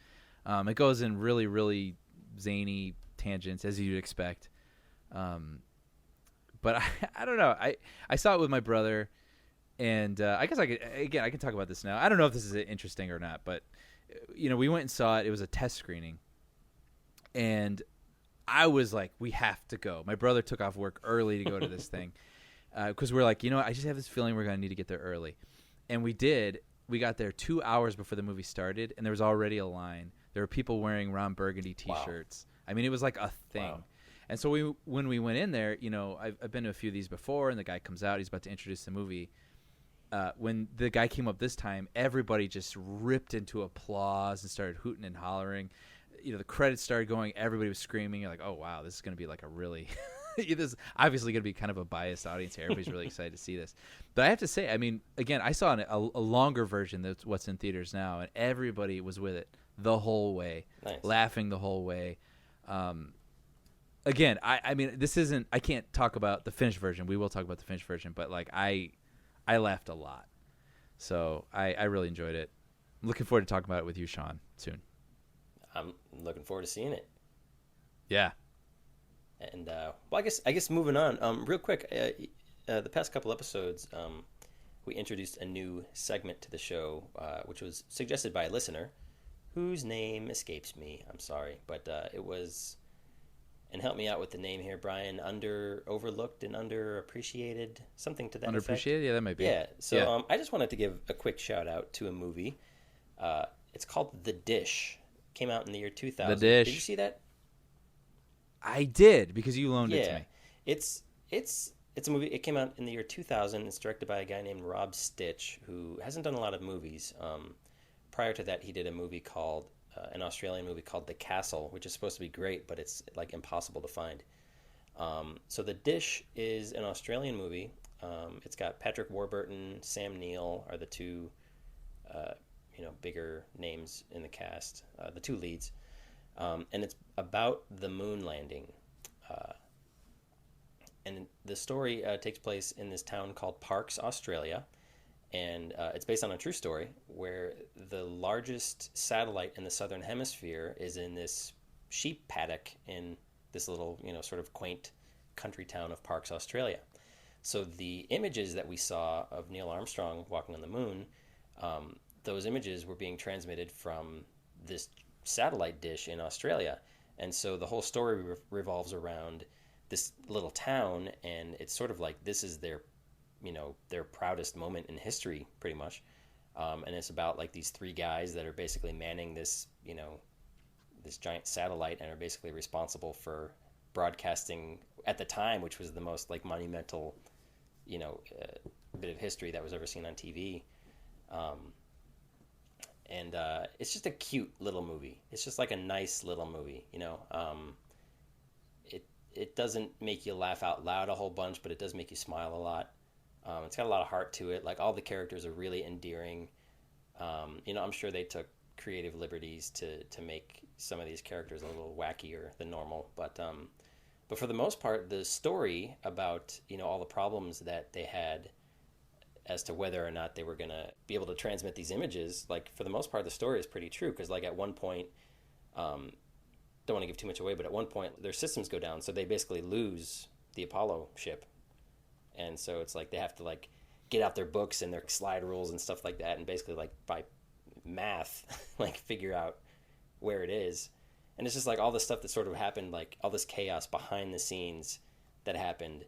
It goes in really, really zany tangents, as you'd expect. But I don't know. I saw it with my brother, and I guess I can talk about this now. I don't know if this is interesting or not, but we went and saw it. It was a test screening, and I was like, we have to go. My brother took off work early to go to this thing because we're like, I just have this feeling we're going to need to get there early. And we did. We got there 2 hours before the movie started, and there was already a line. There were people wearing Ron Burgundy T-shirts. Wow. I mean, it was like a thing. Wow. And so when we went in there, I've been to a few of these before, and the guy comes out. He's about to introduce the movie. When the guy came up this time, everybody just ripped into applause and started hooting and hollering. The credits started going. Everybody was screaming. You're like, oh, wow, this is going to be like a really – this is obviously going to be kind of a biased audience here. Everybody's really excited to see this. But I have to say, I mean, again, I saw a longer version that's what's in theaters now, and everybody was with it the whole way, laughing the whole way. Again, I mean, this isn't – I can't talk about the finished version. We will talk about the finished version. But, like, I laughed a lot. So I really enjoyed it. I'm looking forward to talking about it with you, Sean, soon. I'm looking forward to seeing it. Yeah. And well, I guess moving on, real quick, the past couple episodes, we introduced a new segment to the show, which was suggested by a listener, whose name escapes me. I'm sorry, but it was, and help me out with the name here, Brian. Overlooked and underappreciated, something to that effect. Underappreciated, yeah, that might be. Yeah. So I just wanted to give a quick shout out to a movie. It's called The Dish. Came out in the year 2000. The Dish. Did you see that? I did, because you loaned it to me. It's a movie. It came out in the year 2000. It's directed by a guy named Rob Stitch, who hasn't done a lot of movies. Prior to that, he did a movie called an Australian movie called The Castle, which is supposed to be great, but it's like impossible to find. So The Dish is an Australian movie. It's got Patrick Warburton, Sam Neill are the two bigger names in the cast, the two leads. And it's about the moon landing. And the story takes place in this town called Parkes, Australia. And it's based on a true story where the largest satellite in the southern hemisphere is in this sheep paddock in this little, sort of quaint country town of Parkes, Australia. So the images that we saw of Neil Armstrong walking on the moon, those images were being transmitted from this satellite dish in Australia. And so the whole story revolves around this little town, and it's sort of like this is their proudest moment in history, pretty much. And it's about like these three guys that are basically manning this, this giant satellite and are basically responsible for broadcasting at the time, which was the most like monumental, bit of history that was ever seen on TV. And it's just a cute little movie. It's just like a nice little movie, It doesn't make you laugh out loud a whole bunch, but it does make you smile a lot. It's got a lot of heart to it. Like all the characters are really endearing. I'm sure they took creative liberties to make some of these characters a little wackier than normal. But for the most part, the story about all the problems that they had as to whether or not they were going to be able to transmit these images, like for the most part, the story is pretty true. Because like at one point, don't want to give too much away, but at one point their systems go down, so they basically lose the Apollo ship. And so it's like they have to like get out their books and their slide rules and stuff like that, and basically like by math, like figure out where it is. And it's just like all the stuff that sort of happened, like all this chaos behind the scenes that happened,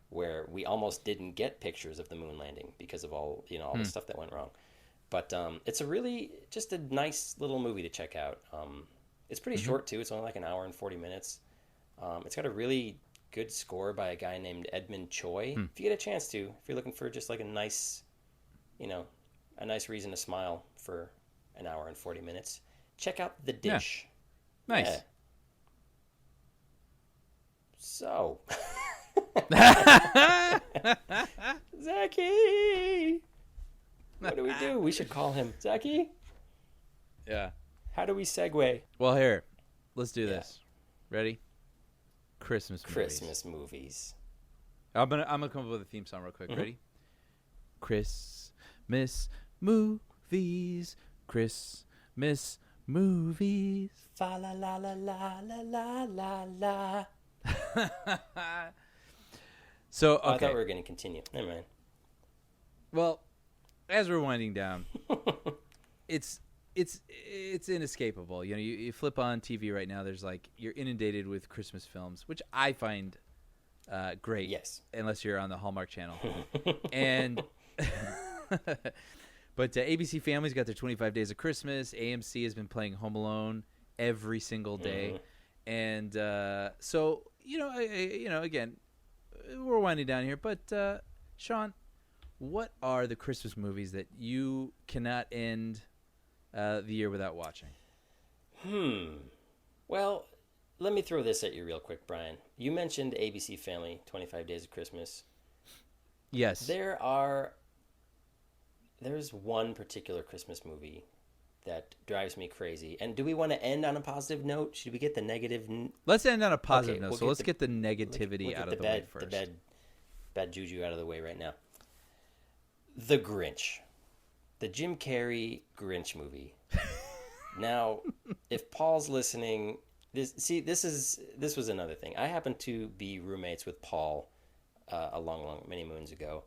where we almost didn't get pictures of the moon landing because of all all the stuff that went wrong. But it's a really just a nice little movie to check out. It's pretty short too. It's only like an hour and 40 minutes. It's got a really good score by a guy named Edmund Choi. If you get a chance to, if you're looking for just like a nice, a nice reason to smile for an hour and 40 minutes, check out The Dish. Yeah. Nice. Yeah. So, Zaki, what do? We should call him Zaki. Yeah. How do we segue? Well, here, let's do this. Ready? Christmas movies. I'm gonna come up with a theme song real quick. Ready? Christmas movies. Christmas movies. Fa la la la la la la la la. So, Oh, I okay. thought we were going to continue. Never mind. Well, as we're winding down, it's inescapable. You know, you flip on TV right now. There's like you're inundated with Christmas films, which I find great. Yes. Unless you're on the Hallmark Channel, and but ABC Family's got their 25 Days of Christmas. AMC has been playing Home Alone every single day, and so again, we're winding down here. But Sean, what are the Christmas movies that you cannot end the year without watching? Well, let me throw this at you real quick, Brian. You mentioned ABC Family, 25 Days of Christmas. Yes. There's one particular Christmas movie that drives me crazy. And do we want to end on a positive note? Should we get the negative? Let's end on a positive note. We'll so let's get the negativity out of the way first. The bad juju out of the way right now. The Grinch. The Jim Carrey Grinch movie. Now, if Paul's listening, this was another thing. I happened to be roommates with Paul many moons ago.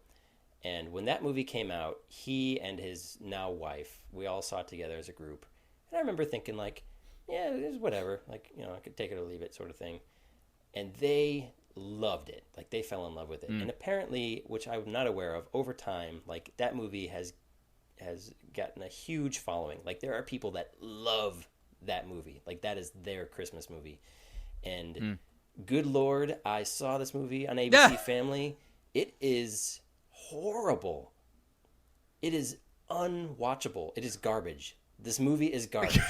And when that movie came out, he and his now wife, we all saw it together as a group. And I remember thinking, like, yeah, it's whatever. Like, you know, I could take it or leave it sort of thing. And they loved it. Like, they fell in love with it. And apparently, which I'm not aware of, over time, like, that movie has gotten a huge following. Like, there are people that love that movie. Like, that is their Christmas movie. And good Lord, I saw this movie on ABC Family. It is horrible. It is unwatchable. It is garbage. This movie is garbage.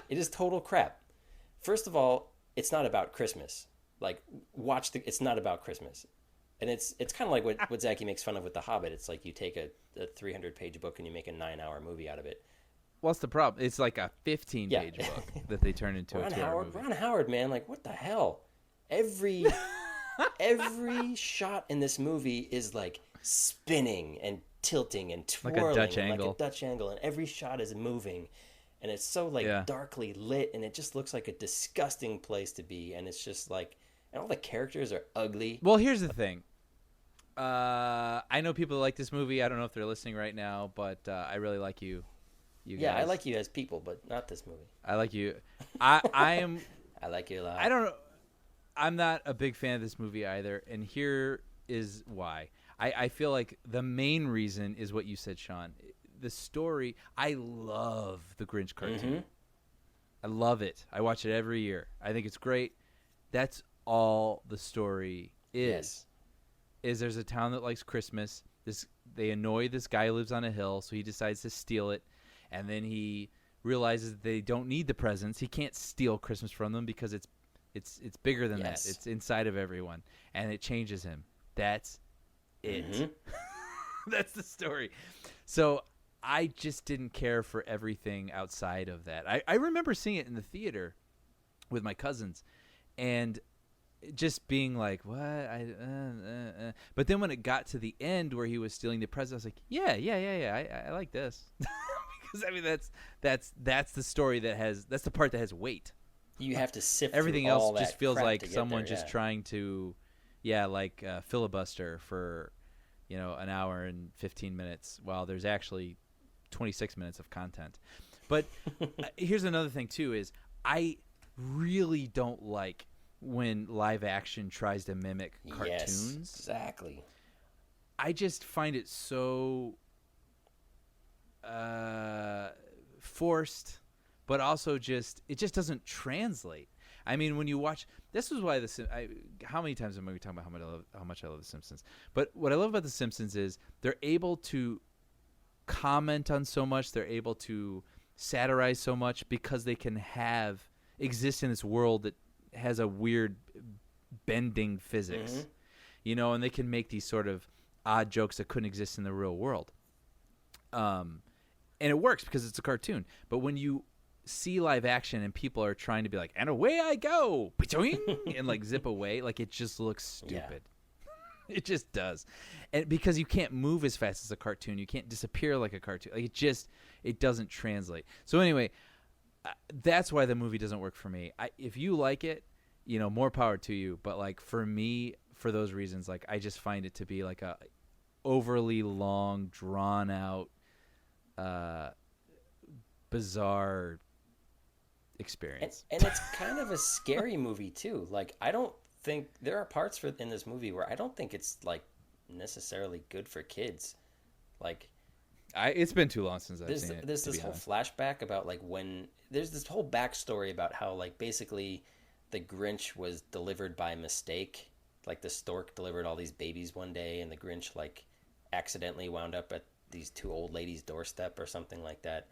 It is total crap. First of all, it's not about Christmas. Like, it's not about Christmas. And it's kind of like what Zaki makes fun of with The Hobbit. It's like you take a 300-page book and you make a 9-hour movie out of it. What's the problem? It's like a 15-page book that they turn into a 2-hour movie. Ron Howard, man, like, what the hell? Every shot in this movie is like spinning and tilting and twirling like a Dutch angle, and every shot is moving, and it's so darkly lit, and it just looks like a disgusting place to be, and it's just like, and all the characters are ugly. Well, here's the thing. I know people like this movie. I don't know if they're listening right now, but I really like you. Yeah, guys. I like you as people, but not this movie. I like you. I am. I like you a lot. I don't know. I'm not a big fan of this movie either, and here is why. I feel like the main reason is what you said, Sean. The story, I love the Grinch cartoon. I love it. I watch it every year. I think it's great. That's all the story is. Yes. Is there's a town that likes Christmas. They annoy this guy who lives on a hill, so he decides to steal it, and then he realizes that they don't need the presents. He can't steal Christmas from them because it's bigger than that. It's inside of everyone, and it changes him. That's it. That's the story. So I just didn't care for everything outside of that. I remember seeing it in the theater with my cousins, and just being like, what? But then when it got to the end where he was stealing the present, I was like, yeah. I like this. Because I mean, that's the story that's the part that has weight. You have to sift everything through all else. Just feels like someone there, just trying to, filibuster for, an hour and 15 minutes while there's actually 26 minutes of content. But here's another thing too: is I really don't like when live action tries to mimic cartoons. Yes, exactly. I just find it so forced, but also it just doesn't translate. I mean, when you watch, this is why how many times am I talking about how much I love The Simpsons? But what I love about The Simpsons is they're able to comment on so much, they're able to satirize so much because they can exist in this world that has a weird bending physics, and they can make these sort of odd jokes that couldn't exist in the real world. and it works because it's a cartoon. But when you see live action and people are trying to be like, and away I go, and like zip away, like it just looks stupid. It just does. And because you can't move as fast as a cartoon, you can't disappear like a cartoon. Like it doesn't translate. So anyway, that's why the movie doesn't work for me. If you like it, more power to you. But like for me, for those reasons, like I just find it to be like a overly long, drawn out, bizarre experience. And it's kind of a scary movie too. Like I don't think there are parts in this movie where I don't think it's like necessarily good for kids. Like it's been too long since I've seen it. There's this whole flashback about like when there's this whole backstory about how like basically the Grinch was delivered by mistake. Like the stork delivered all these babies one day, and the Grinch like accidentally wound up at these two old ladies' doorstep or something like that.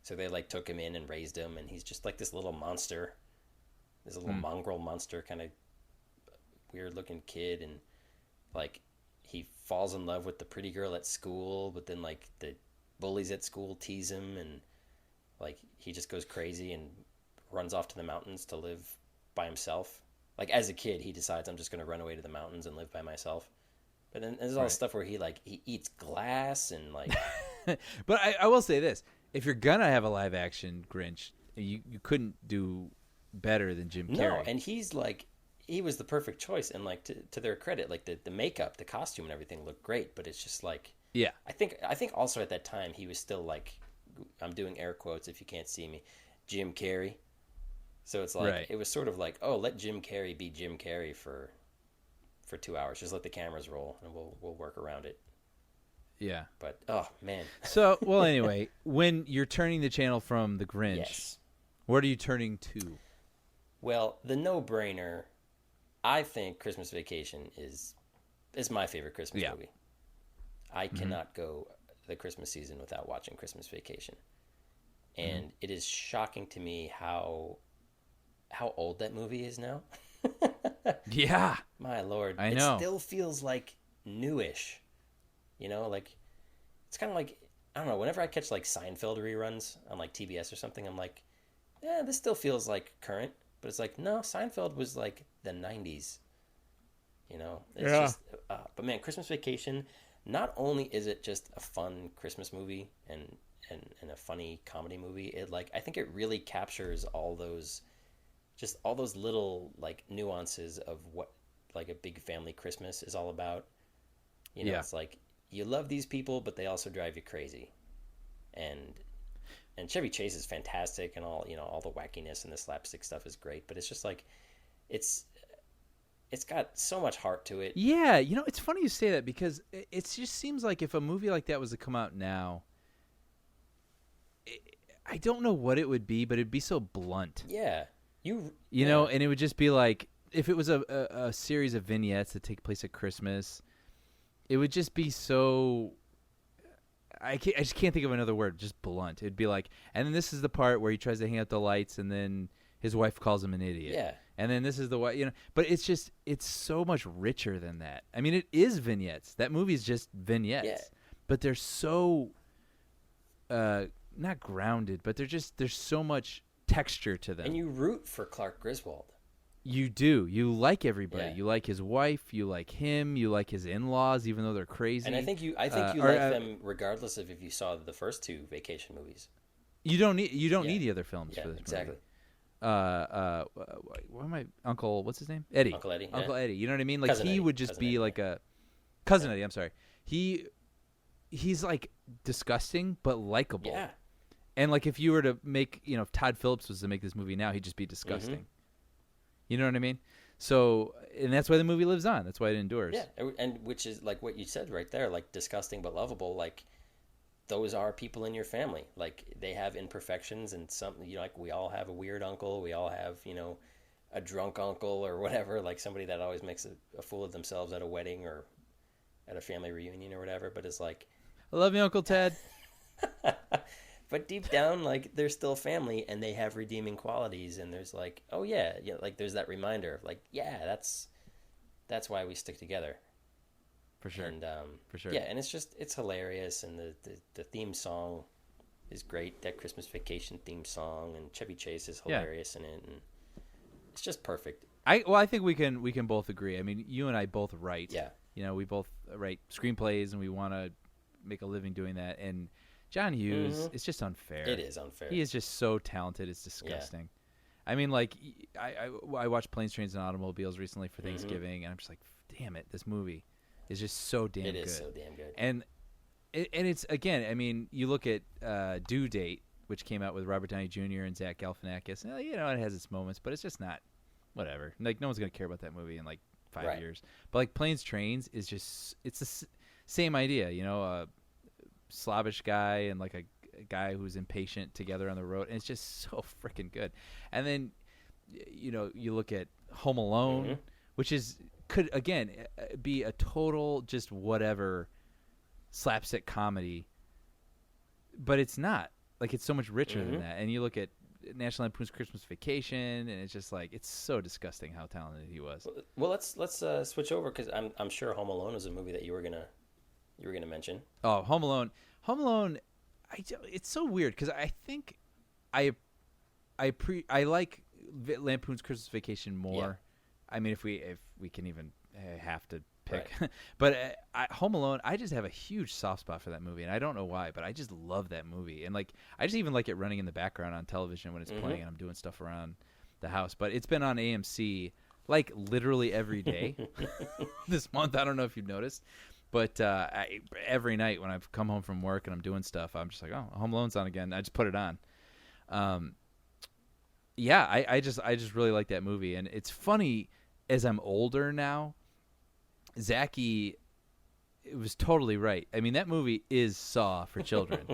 So they like took him in and raised him, and he's just like this little monster, this little mongrel monster, kind of weird looking kid, and like he falls in love with the pretty girl at school, but then like the bullies at school tease him, and like he just goes crazy and runs off to the mountains to live by himself. Like as a kid, he decides, I'm just going to run away to the mountains and live by myself. But then there's all this stuff where he eats glass and like. But I will say this: if you're gonna have a live action Grinch, you couldn't do better than Jim Carrey. No, and he was the perfect choice, and like to their credit, like the makeup, the costume, and everything looked great. But it's just like, yeah, I think also at that time he was still like, I'm doing air quotes if you can't see me, Jim Carrey. So it's like It was sort of like, oh, let Jim Carrey be Jim Carrey for 2 hours. Just let the cameras roll, and we'll work around it. Yeah. But oh man. So well, anyway, when you're turning the channel from the Grinch, yes. What are you turning to? Well, the no-brainer, I think Christmas Vacation is my favorite Christmas movie. I cannot go the Christmas season without watching Christmas Vacation. And it is shocking to me how old that movie is now. Yeah. My Lord. I know. It still feels like newish. Like it's kind of like, I don't know, whenever I catch like Seinfeld reruns on like TBS or something, I'm like, yeah, this still feels like current. But it's like, no, Seinfeld was like the 90s. It's just, but man, Christmas Vacation, not only is it just a fun Christmas movie and a funny comedy movie, I think it really captures all those little like nuances of what like a big family Christmas is all about. It's like you love these people, but they also drive you crazy. And Chevy Chase is fantastic, and all the wackiness and the slapstick stuff is great, but it's just like it's got so much heart to it. Yeah, it's funny you say that, because it just seems like if a movie like that was to come out now, I don't know what it would be, but it'd be so blunt. Yeah. You know, and it would just be like, if it was a series of vignettes that take place at Christmas, it would just be so, I just can't think of another word, just blunt. It'd be like, and then this is the part where he tries to hang out the lights, and then his wife calls him an idiot. Yeah. And then this is but it's so much richer than that. I mean, it is vignettes. That movie's just vignettes. Yeah. But they're so, not grounded, but there's so much texture to them. And you root for Clark Griswold. You do. You like everybody. Yeah. You like his wife. You like him. You like his in-laws, even though they're crazy. And I think you like them regardless of if you saw the first two Vacation movies. You don't need the other films for this exactly. movie. What am I? Uncle, what's his name? Eddie. Uncle Eddie. Uncle Eddie. You know what I mean? Like Cousin he Eddie. would just Cousin be Eddie, like a cousin Eddie. I'm sorry. He's like disgusting but likable. Yeah. And like if you were to make, if Todd Phillips was to make this movie now, he'd just be disgusting. Mm-hmm. You know what I mean? So, and that's why the movie lives on. That's why it endures. Yeah, and which is like what you said right there, like disgusting but lovable. Like those are people in your family. Like they have imperfections, and something, like we all have a weird uncle. We all have, a drunk uncle or whatever. Like somebody that always makes a fool of themselves at a wedding or at a family reunion or whatever. But it's like, I love you, Uncle Ted. But deep down, like they're still family, and they have redeeming qualities. And there's like, oh yeah, like there's that reminder of like, yeah, that's why we stick together. For sure. And for sure. Yeah, and it's hilarious, and the theme song is great. That Christmas Vacation theme song, and Chevy Chase is hilarious in it, and it's just perfect. I think we can both agree. I mean, you and I both write. Yeah. We both write screenplays, and we want to make a living doing that. And John Hughes, it's just unfair. It is unfair. He is just so talented. It's disgusting. I mean, like, I watched Planes, Trains, and Automobiles recently for Thanksgiving, and I'm just like, damn it, this movie is just so damn good. It is so damn good. And it's, again, I mean, you look at Due Date, which came out with Robert Downey Jr. and Zach Galifianakis. It has its moments, but it's just not, whatever. Like, no one's going to care about that movie in, like, 5 years. But, like, Planes, Trains is just, it's the same idea, a slobbish guy and, like, a guy who's impatient together on the road, and it's just so freaking good. And then you look at Home Alone, which could again be a total just whatever slapstick comedy, but it's not. Like, it's so much richer than that. And you look at National Lampoon's Christmas Vacation, and it's just like, it's so disgusting how talented he was. Well, let's switch over, because I'm sure Home Alone was a movie that you were gonna mention. Oh, Home Alone. It's so weird, because I think I like Lampoon's Christmas Vacation more. Yeah. I mean, if we can even have to pick, but Home Alone, I just have a huge soft spot for that movie, and I don't know why, but I just love that movie, and like I just even like it running in the background on television when it's playing, and I'm doing stuff around the house. But it's been on AMC like literally every day this month. I don't know if you've noticed. But every night when I've come home from work and I'm doing stuff, I'm just like, oh, Home Alone's on again. I just put it on. I just really like that movie. And it's funny, as I'm older now, Zaki was totally right. I mean, that movie is Saw for children.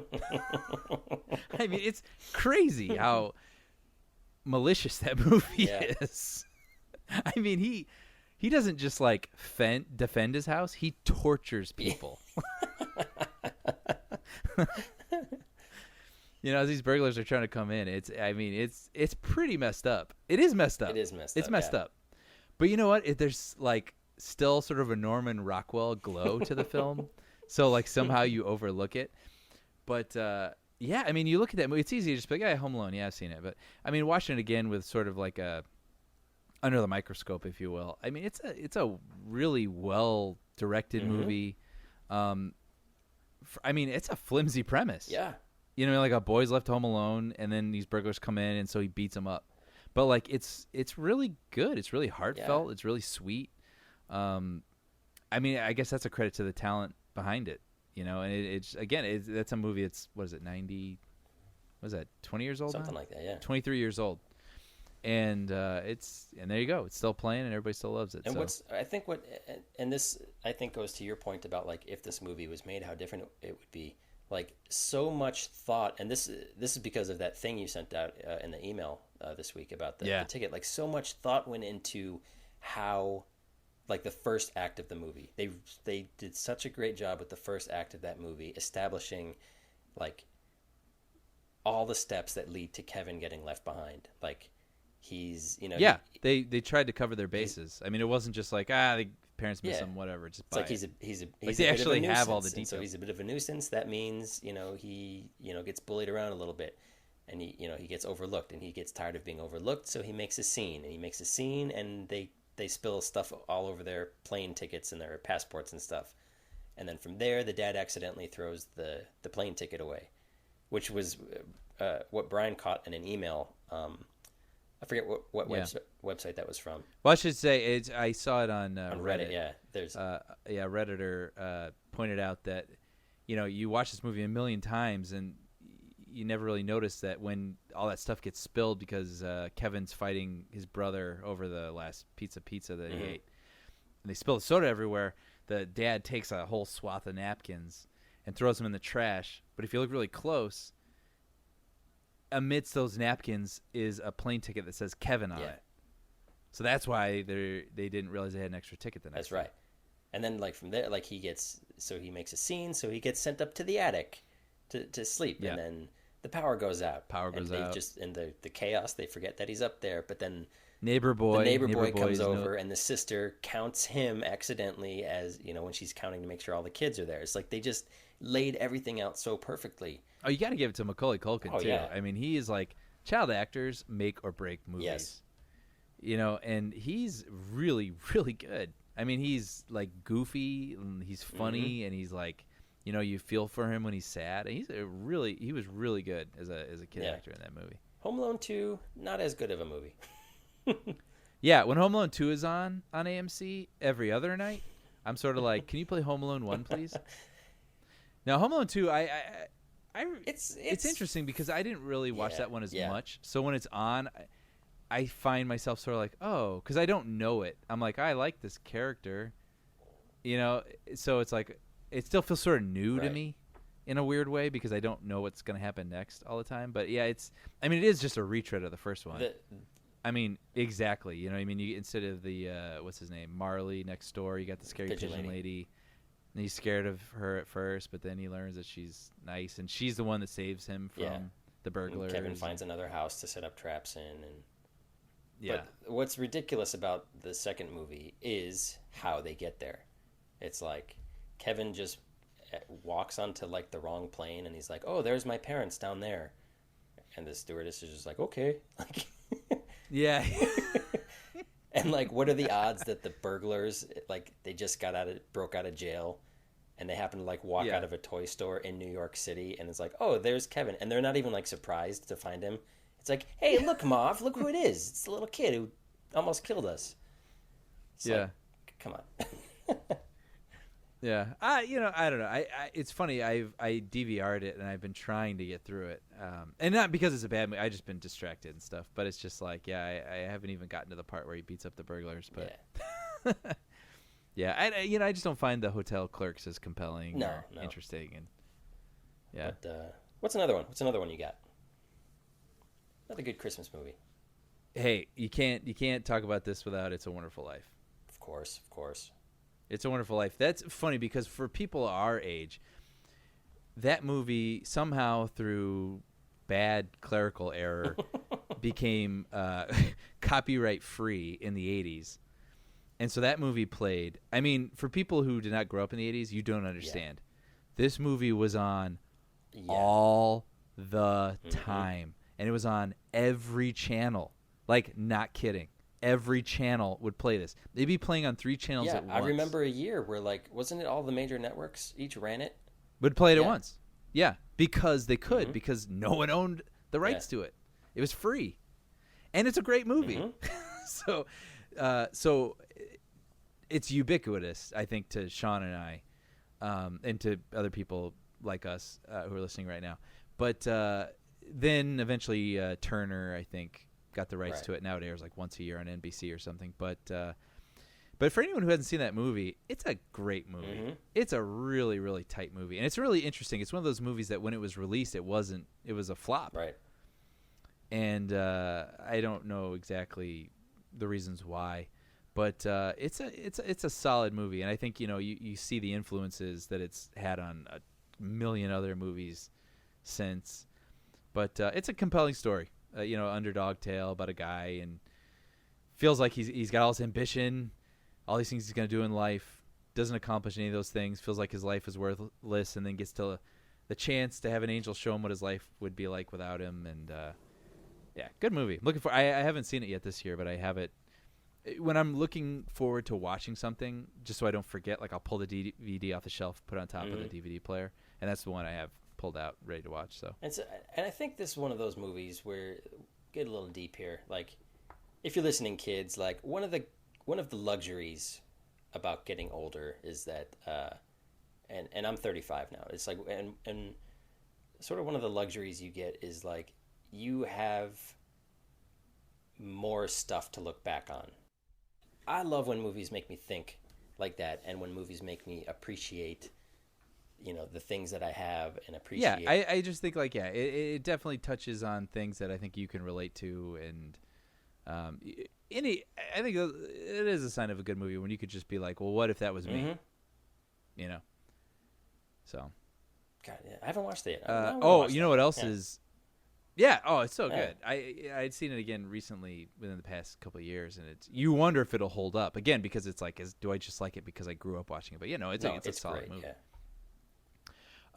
I mean, it's crazy how malicious that movie is. I mean, he doesn't just like defend his house. He tortures people. As these burglars are trying to come in, it's pretty messed up. It is messed up. It's messed up. But you know what? There's like still sort of a Norman Rockwell glow to the film. So like somehow you overlook it. But I mean, you look at that movie, it's easy to just be like, Home Alone, I've seen it. But I mean, watching it again with sort of like a under the microscope, if you will. I mean, it's a really well directed movie. I mean, it's a flimsy premise. Yeah. Like a boy's left home alone, and then these burglars come in, and so he beats them up. But like, it's really good. It's really heartfelt. Yeah. It's really sweet. I mean, I guess that's a credit to the talent behind it. And that's a movie. It's 90? What is that? 20 years old? Something now? Like that. Yeah. 23 years old. And and there you go. It's still playing, and everybody still loves it. And this I think goes to your point about like if this movie was made, how different it would be. Like so much thought, and this is because of that thing you sent out in the email this week about the ticket. Like so much thought went into how, like the first act of the movie. They did such a great job with the first act of that movie, establishing like all the steps that lead to Kevin getting left behind. Like. He's, they tried to cover their bases. I mean, it wasn't just like the parents miss him, whatever. Just it's like he's a they actually have all the details. So he's a bit of a nuisance. That means he gets bullied around a little bit, and he gets overlooked, and he gets tired of being overlooked. So he makes a scene, and they spill stuff all over their plane tickets and their passports and stuff, and then from there the dad accidentally throws the plane ticket away, which was what Brian caught in an email. I forget what website that was from. Well, I should say I saw it on Reddit. Yeah, there's Redditor pointed out that you watch this movie a million times and you never really notice that when all that stuff gets spilled because Kevin's fighting his brother over the last pizza that he ate, and they spill the soda everywhere. The dad takes a whole swath of napkins and throws them in the trash. But if you look really close, amidst those napkins is a plane ticket that says Kevin on it. So that's why they didn't realize they had an extra ticket the next That's right. And then like from there, like he makes a scene, so he gets sent up to the attic to sleep. Yeah. And then the power goes out. Just in the chaos, they forget that he's up there. But then the neighbor boy comes over, and the sister counts him accidentally as, when she's counting to make sure all the kids are there. It's like laid everything out so perfectly. Oh, you got to give it to Macaulay Culkin too. Yeah. I mean, he is like child actors make or break movies. Yes. And he's really, really good. I mean, he's like goofy and he's funny and he's like, you feel for him when he's sad. And he was really good as a kid actor in that movie. Home Alone 2, not as good of a movie. Yeah, when Home Alone 2 is on AMC every other night, I'm sort of like, can you play Home Alone 1, please? Now, Home Alone 2, it's interesting because I didn't really watch that one as much. So when it's on, I find myself sort of like, oh, because I don't know it. I'm like, I like this character, so it's like, it still feels sort of new to me in a weird way because I don't know what's going to happen next all the time. But yeah, it is just a retread of the first one. Exactly. You instead of the, what's his name, Marley next door, you got the scary pigeon lady. And he's scared of her at first, but then he learns that she's nice, and she's the one that saves him from the burglars. And Kevin finds another house to set up traps in. But what's ridiculous about the second movie is how they get there. It's like Kevin just walks onto like the wrong plane, and he's like, "Oh, there's my parents down there," and the stewardess is just like, "Okay." Yeah. And like, what are the odds that the burglars, like, they just broke out of jail, and they happen to like walk out of a toy store in New York City, and it's like, "Oh, there's Kevin," and they're not even like surprised to find him. It's like, "Hey, look, Mauve, look who it is! It's the little kid who almost killed us." It's like, come on. Yeah, I don't know. It's funny. I DVR'd it and I've been trying to get through it, and not because it's a bad movie. I just been distracted and stuff. But it's just like, I haven't even gotten to the part where he beats up the burglars. But I just don't find the hotel clerks as compelling or interesting. And But, what's another one? What's another one you got? Another good Christmas movie. Hey, you can't talk about this without It's a Wonderful Life. Of course. It's a Wonderful Life. That's funny because for people our age, that movie somehow through bad clerical error became copyright free in the 80s. And so that movie played. I mean, for people who did not grow up in the 80s, you don't understand. This movie was on all the time. And it was on every channel. Like, not kidding. Every channel would play this. They'd be playing on 3 channels at once. I remember a year where, like, wasn't it all the major networks each ran it? Would play it at once. Yeah, because they could, because no one owned the rights to it. It was free. And it's a great movie. So it's ubiquitous, I think, to Sean and I, and to other people like us who are listening right now. But then eventually Turner, I think, got the rights to it. Now it airs like once a year on NBC or something. But for anyone who hasn't seen that movie, it's a great movie. It's a really, really tight movie. And it's really interesting. It's one of those movies that when it was released, it was a flop. Right. And I don't know exactly the reasons why. But it's a solid movie. And I think, you see the influences that it's had on a million other movies since. But it's a compelling story. Underdog tale about a guy, and feels like he's got all this ambition, all these things he's going to do in life, doesn't accomplish any of those things, feels like his life is worthless, and then gets to the chance to have an angel show him what his life would be like without him. And good movie. I haven't seen it yet this year, but I have it. When I'm looking forward to watching something, just so I don't forget, like I'll pull the DVD off the shelf, put it on top of the DVD player, and that's the one I have pulled out, ready to watch. And I think this is one of those movies where, get a little deep here, like if you're listening, kids, like one of the luxuries about getting older is that and I'm 35 now. It's like and sort of one of the luxuries you get is like you have more stuff to look back on. I love when movies make me think like that, and when movies make me appreciate the things that I have and appreciate. Yeah, I just think it definitely touches on things that I think you can relate to, and I think it is a sign of a good movie when you could just be like, well, what if that was me? So. God, I haven't watched it yet. You know what else is? Yeah. Oh, it's so good. I'd seen it again recently within the past couple of years, and you wonder if it'll hold up again because it's like, do I just like it because I grew up watching it? But it's a solid movie.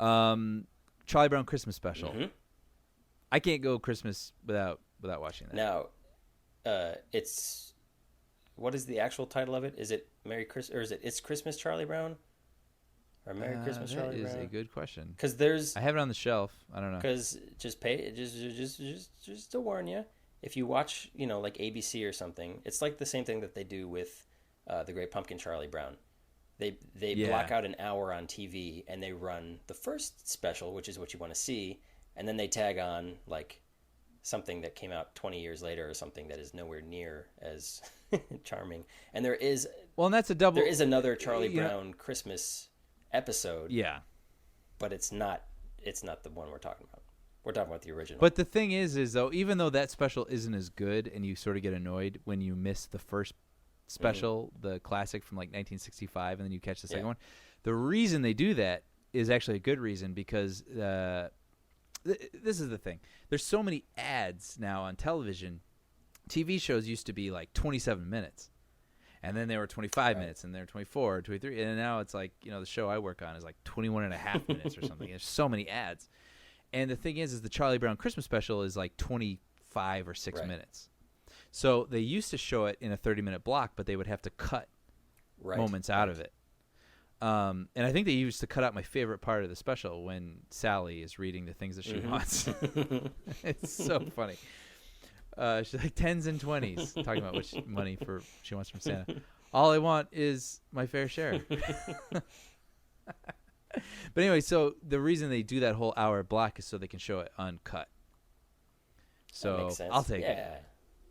Charlie Brown Christmas Special. Mm-hmm. I can't go Christmas without watching that. Now, it's what is the actual title of it? Is it Merry Christmas or is it It's Christmas Charlie Brown? Or Merry Christmas Charlie Brown? That is a good question. Because I have it on the shelf. I don't know. Because just to warn you, if you watch, like ABC or something, it's like the same thing that they do with The Great Pumpkin Charlie Brown. They block out an hour on TV and they run the first special, which is what you want to see, and then they tag on like something that came out 20 years later or something that is nowhere near as charming. And there is and that's a double. There is another Charlie Brown Christmas episode. Yeah. But it's not the one we're talking about. We're talking about the original. But the thing is though, even though that special isn't as good and you sort of get annoyed when you miss the first special, the classic from like 1965, and then you catch the second one, the reason they do that is actually a good reason because this is the thing. There's so many ads now on television. TV shows used to be like 27 minutes. And then they were 25 minutes, and they were 24, 23. And now it's like, the show I work on is like 21 and a half minutes or something. There's so many ads. And the thing is the Charlie Brown Christmas Special is like 25 or 6 minutes. So they used to show it in a 30-minute block, but they would have to cut moments out of it. And I think they used to cut out my favorite part of the special when Sally is reading the things that she wants. It's so funny. She's like 10s and 20s, talking about which money she wants from Santa. All I want is my fair share. But anyway, so the reason they do that whole hour block is so they can show it uncut. So that makes sense. I'll take it.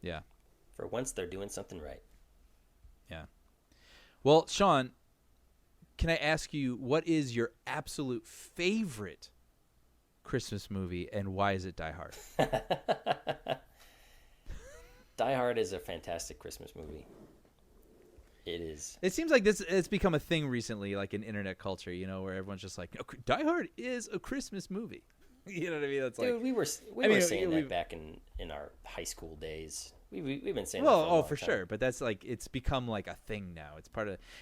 Yeah. For once, they're doing something right. Yeah. Well, Sean, can I ask you, what is your absolute favorite Christmas movie, and why is it Die Hard? Die Hard is a fantastic Christmas movie. It is. It seems like it's become a thing recently, like in internet culture, where everyone's just like, Die Hard is a Christmas movie. You know what I mean? That's Dude, like we were saying that back in our high school days. We've been saying that for a long time. Sure, but that's like it's become like a thing now.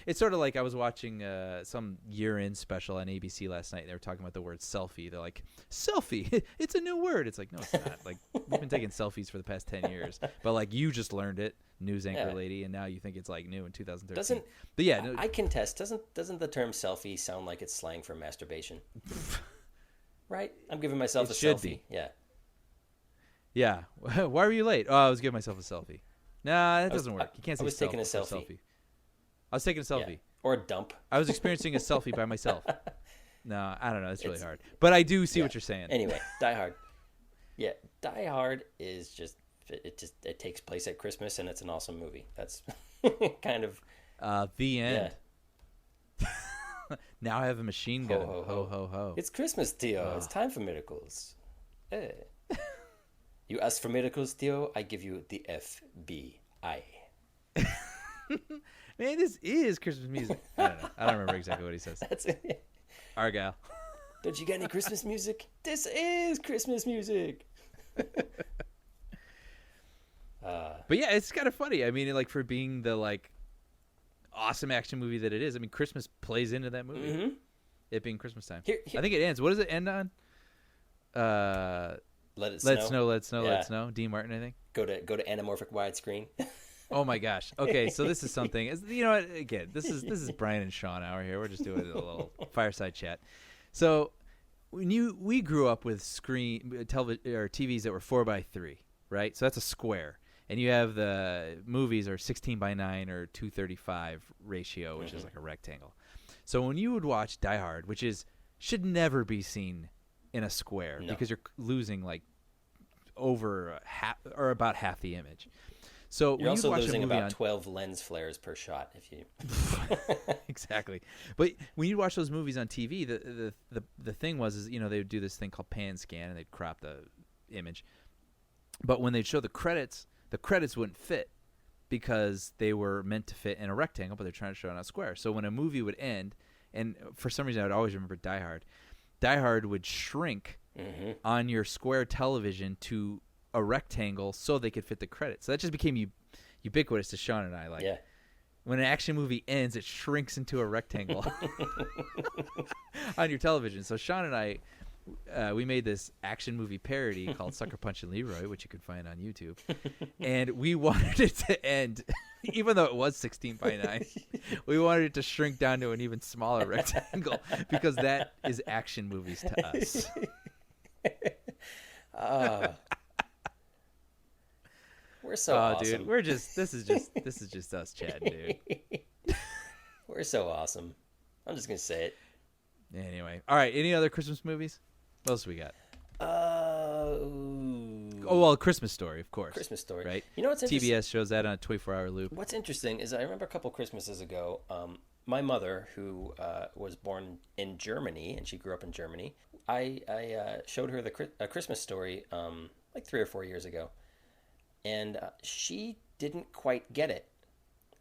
It's sort of like I was watching some year-end special on ABC last night. And they were talking about the word selfie. They're like, selfie, it's a new word. It's like, no, it's not. Like we've been taking selfies for the past 10 years, but like you just learned it, news anchor lady, and now you think it's like new in 2013. But yeah, no, I contest. Doesn't the term selfie sound like it's slang for masturbation? Right? I'm giving myself a selfie. Be. Yeah. Yeah. Why were you late? Oh, I was giving myself a selfie. Nah, that doesn't work. You can't say I was taking a selfie. I was taking a selfie. Yeah. Or a dump. I was experiencing a selfie by myself. No, I don't know. It's really hard. But I do see what you're saying. Anyway, Die Hard. Yeah, Die Hard is just it takes place at Christmas, and it's an awesome movie. That's kind of the end. Yeah. Now I have a machine gun. Ho, ho, ho, ho. It's Christmas, Theo. It's time for miracles. You ask for miracles, Theo, I give you the FBI. Man, this is Christmas music. I don't know. I don't remember exactly what he says. That's it. Argyle. Don't you get any Christmas music? This is Christmas music. But yeah, it's kind of funny. I mean, like for being the like awesome action movie that it is. I mean, Christmas plays into that movie. Mm-hmm. It being Christmas time. Here. I think it ends. What does it end on? Let it snow. Let it snow. Dean Martin, I think. Go to anamorphic widescreen. Oh my gosh. Okay, so this is something. You know what? Again, this is Brian and Sean hour here. We're just doing a little fireside chat. So we grew up with television or TVs that were 4x3, right? So that's a square. And you have the movies are 16:9 or 2:35 ratio, which is like a rectangle. So when you would watch Die Hard, which should never be seen in a square because you're losing like over half or about half the image. So you're also losing about 12 lens flares per shot if you exactly. But when you watch those movies on TV, the thing was they would do this thing called pan scan and they'd crop the image. But when they'd show the credits wouldn't fit because they were meant to fit in a rectangle, but they're trying to show it on a square. So when a movie would end, and for some reason I would always remember Die Hard. Die Hard would shrink on your square television to a rectangle so they could fit the credits. So that just became ubiquitous to Sean and I. Like, when an action movie ends, it shrinks into a rectangle on your television. So Sean and I, we made this action movie parody called Sucker Punch and Leroy, which you can find on YouTube. And we wanted it to end, even though it was 16:9, we wanted it to shrink down to an even smaller rectangle because that is action movies to us. We're so awesome. Dude, this is just us chatting, dude. We're so awesome. I'm just gonna say it. Anyway, all right. Any other Christmas movies? What else we got? Oh well, Christmas Story, of course. Christmas Story, right? You know what's interesting? TBS shows that on a 24-hour loop. What's interesting is I remember a couple Christmases ago, my mother, who was born in Germany and she grew up in Germany, I showed her a Christmas Story like 3 or 4 years ago, and she didn't quite get it,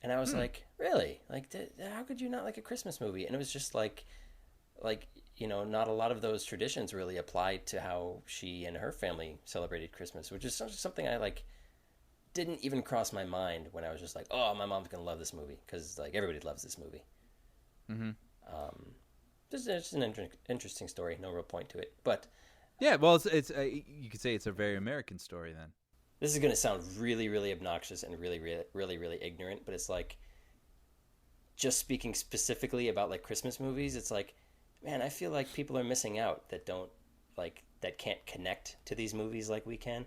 and I was like, really? Like, how could you not like a Christmas movie? And it was just like. Not a lot of those traditions really applied to how she and her family celebrated Christmas, which is something I didn't even cross my mind when I was just like, oh, my mom's gonna love this movie because like everybody loves this movie. Mm-hmm. Just an interesting story. No real point to it, but yeah, well, it's you could say it's a very American story then. This is gonna sound really, really obnoxious and really, really, really, really ignorant, but it's like just speaking specifically about like Christmas movies, it's like. Man, I feel like people are missing out that can't connect to these movies like we can.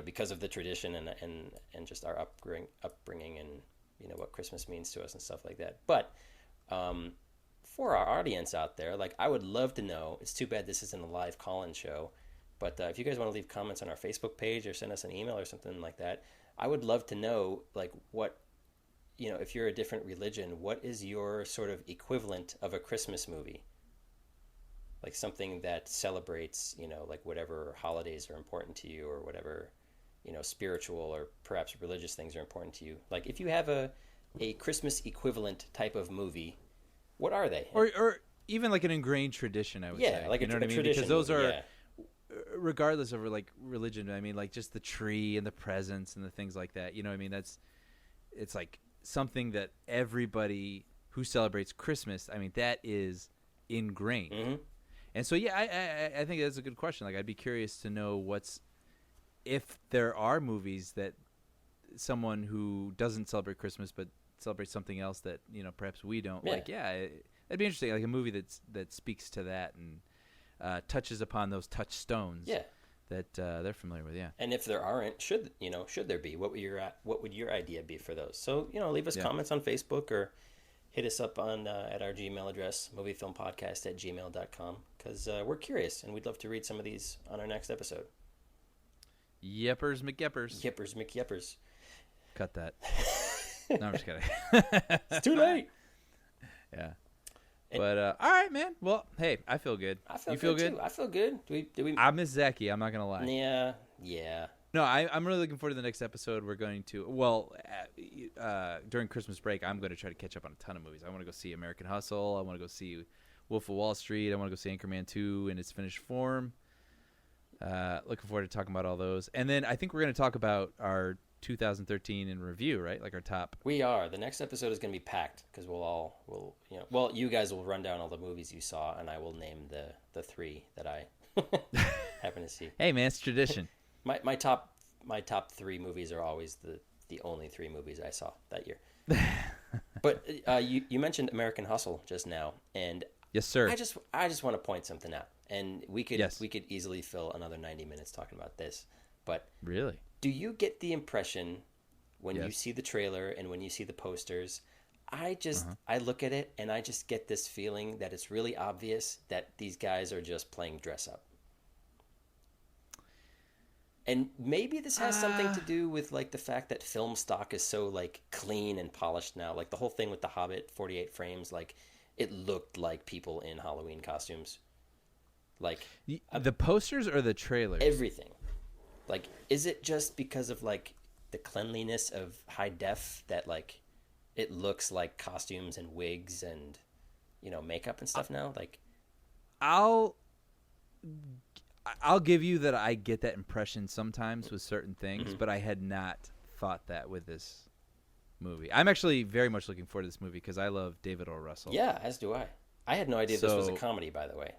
Because of the tradition and just our upbringing and what Christmas means to us and stuff like that. But for our audience out there, like I would love to know. It's too bad this isn't a live call-in show, but if you guys want to leave comments on our Facebook page or send us an email or something like that, I would love to know like what. If you're a different religion, what is your sort of equivalent of a Christmas movie? Like something that celebrates, like whatever holidays are important to you or whatever, spiritual or perhaps religious things are important to you. Like if you have a Christmas equivalent type of movie, what are they? Or even like an ingrained tradition, I would say. Yeah, like you know what I mean? tradition. Because those are, regardless of like religion, I mean, like just the tree and the presents and the things like that. You know what I mean? It's like something that everybody who celebrates Christmas, I mean, that is ingrained. Mm-hmm. And so, yeah, I think that's a good question. Like, I'd be curious to know if there are movies that someone who doesn't celebrate Christmas but celebrates something else that, perhaps we don't. Yeah. Like, it'd be interesting. Like a movie that speaks to that and touches upon those touchstones. Yeah. That they're familiar with, yeah. And if there aren't, should there be? What would your idea be for those? So leave us comments on Facebook or hit us up on at our Gmail address, moviefilmpodcast@gmail.com, because we're curious and we'd love to read some of these on our next episode. Yeppers McYeppers. Yippers McYeppers. Cut that. No, I'm just kidding. It's too late. Yeah. But all right, man. Well, hey, I feel good. You feel good? Too. I feel good. Do we? I miss Zaki. I'm not gonna lie. Yeah. No, I'm really looking forward to the next episode. We're going to during Christmas break, I'm going to try to catch up on a ton of movies. I want to go see American Hustle. I want to go see Wolf of Wall Street. I want to go see Anchorman 2 in its finished form. Looking forward to talking about all those. And then I think we're going to talk about our 2013 in review, right? Like our top. We are. The next episode is going to be packed because you guys will run down all the movies you saw, and I will name the 3 that I happen to see. Hey, man, it's tradition. My top 3 movies are always the only 3 movies I saw that year. But you mentioned American Hustle just now, and yes, sir. I just want to point something out, and we could easily fill another 90 minutes talking about this. But really, do you get the impression when you see the trailer and when you see the posters? I look at it and I just get this feeling that it's really obvious that these guys are just playing dress up. And maybe this has something to do with like the fact that film stock is so like clean and polished now. Like the whole thing with The Hobbit, 48 frames, like it looked like people in Halloween costumes. Like the posters or the trailers? Everything. Like, is it just because of like the cleanliness of high def that like it looks like costumes and wigs and makeup and stuff now? Like, I'll give you that I get that impression sometimes with certain things, but I had not thought that with this movie. I'm actually very much looking forward to this movie because I love David O. Russell. Yeah, as do I. I had no idea this was a comedy, by the way.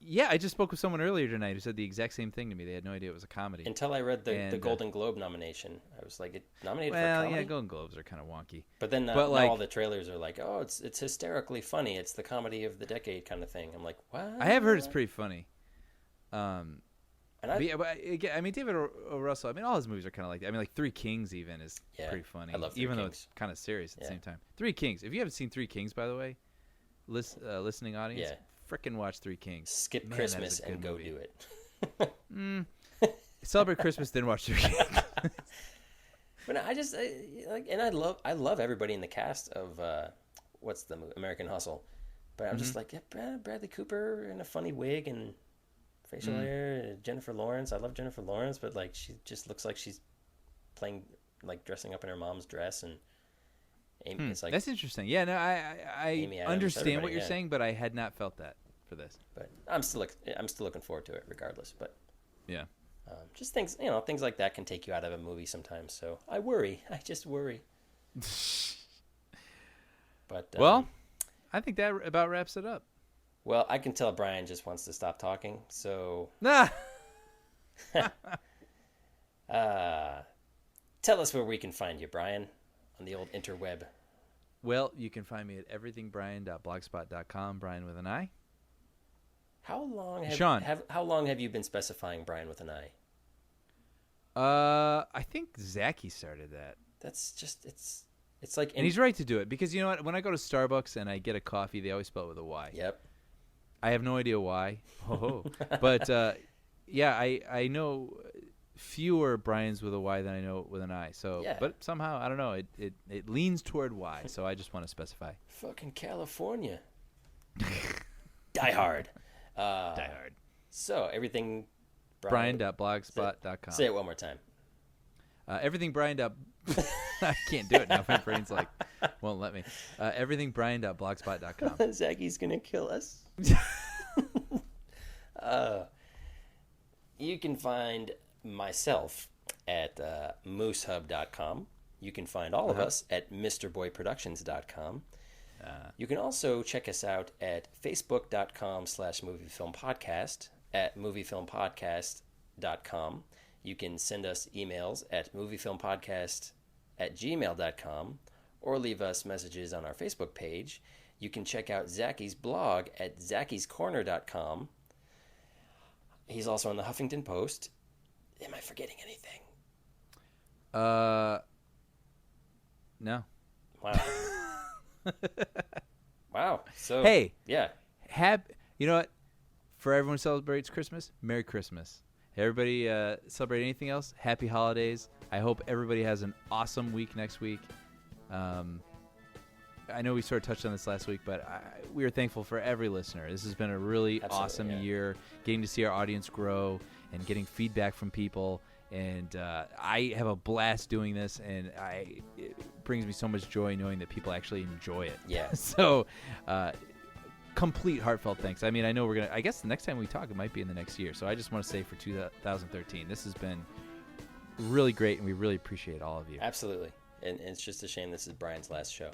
Yeah, I just spoke with someone earlier tonight who said the exact same thing to me. They had no idea it was a comedy. Until I read the Golden Globe nomination. I was like, it nominated for a comedy? Well, yeah, Golden Globes are kind of wonky. But then now all the trailers are like, oh, it's hysterically funny. It's the comedy of the decade kind of thing. I'm like, what? I have heard it's pretty funny. I mean, David O. Russell, I mean, all his movies are kind of like that. I mean, like Three Kings even is pretty funny. I love Three even Kings. Though it's kind of serious at the same time. Three Kings. If you haven't seen Three Kings, by the way, listening audience, frickin' watch Three Kings. Skip Christmas and go do it. Celebrate Christmas, then watch Three Kings. But I love everybody in the cast of what's the movie, American Hustle. But I'm just like, Bradley Cooper in a funny wig and facial hair, Jennifer Lawrence. I love Jennifer Lawrence, but like she just looks like she's playing, like dressing up in her mom's dress, and Amy. It's like, that's interesting. Yeah, no, I understand what you're saying, but I had not felt that for this. But I'm still looking forward to it, regardless. But yeah, just things like that can take you out of a movie sometimes. So I just worry. But well, I think that about wraps it up. Well, I can tell Brian just wants to stop talking, so... tell us where we can find you, Brian, on the old interweb. Well, you can find me at everythingbrian.blogspot.com, Brian with an I. How long have you been specifying Brian with an I? I think Zaki started that. That's just, it's like... And he's right to do it, because you know what? When I go to Starbucks and I get a coffee, they always spell it with a Y. Yep. I have no idea why. But, yeah, I know fewer Brians with a Y than I know with an I. So, but somehow, I don't know, it leans toward Y, so I just want to specify. Fucking California. Die Hard. Die Hard. So, everything... Brian.blogspot.com. Say it one more time. Everything Brian. I can't do it now. My brain's like, won't let me. Everything Brian.blogspot.com. Zaki's going to kill us. You can find myself at moosehub.com. You can find all of us at mrboyproductions.com. You can also check us out at facebook.com/moviefilmpodcast, at moviefilmpodcast.com. You can send us emails at moviefilmpodcast@gmail.com or leave us messages on our Facebook page. You can check out Zaki's blog at zakiscorner.com. He's also on the Huffington Post. Am I forgetting anything? No. Wow. Wow. So, hey. Yeah. You know what? For everyone who celebrates Christmas, Merry Christmas. Everybody celebrate anything else? Happy holidays. I hope everybody has an awesome week next week. I know we sort of touched on this last week, but we are thankful for every listener. This has been a really awesome year, getting to see our audience grow and getting feedback from people. And I have a blast doing this, and it brings me so much joy knowing that people actually enjoy it. Yeah. So complete heartfelt thanks. I mean, I know I guess the next time we talk, it might be in the next year. So I just want to say for 2013, this has been really great, and we really appreciate all of you. Absolutely. And it's just a shame this is Brian's last show.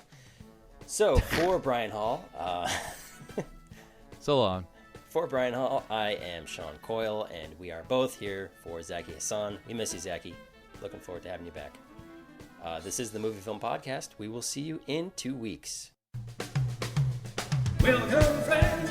So, for Brian Hall, so long. For Brian Hall, I am Sean Coyle, and we are both here for Zaki Hassan. We miss you, Zaki. Looking forward to having you back. This is the Movie Film Podcast. We will see you in 2 weeks. Welcome, friends.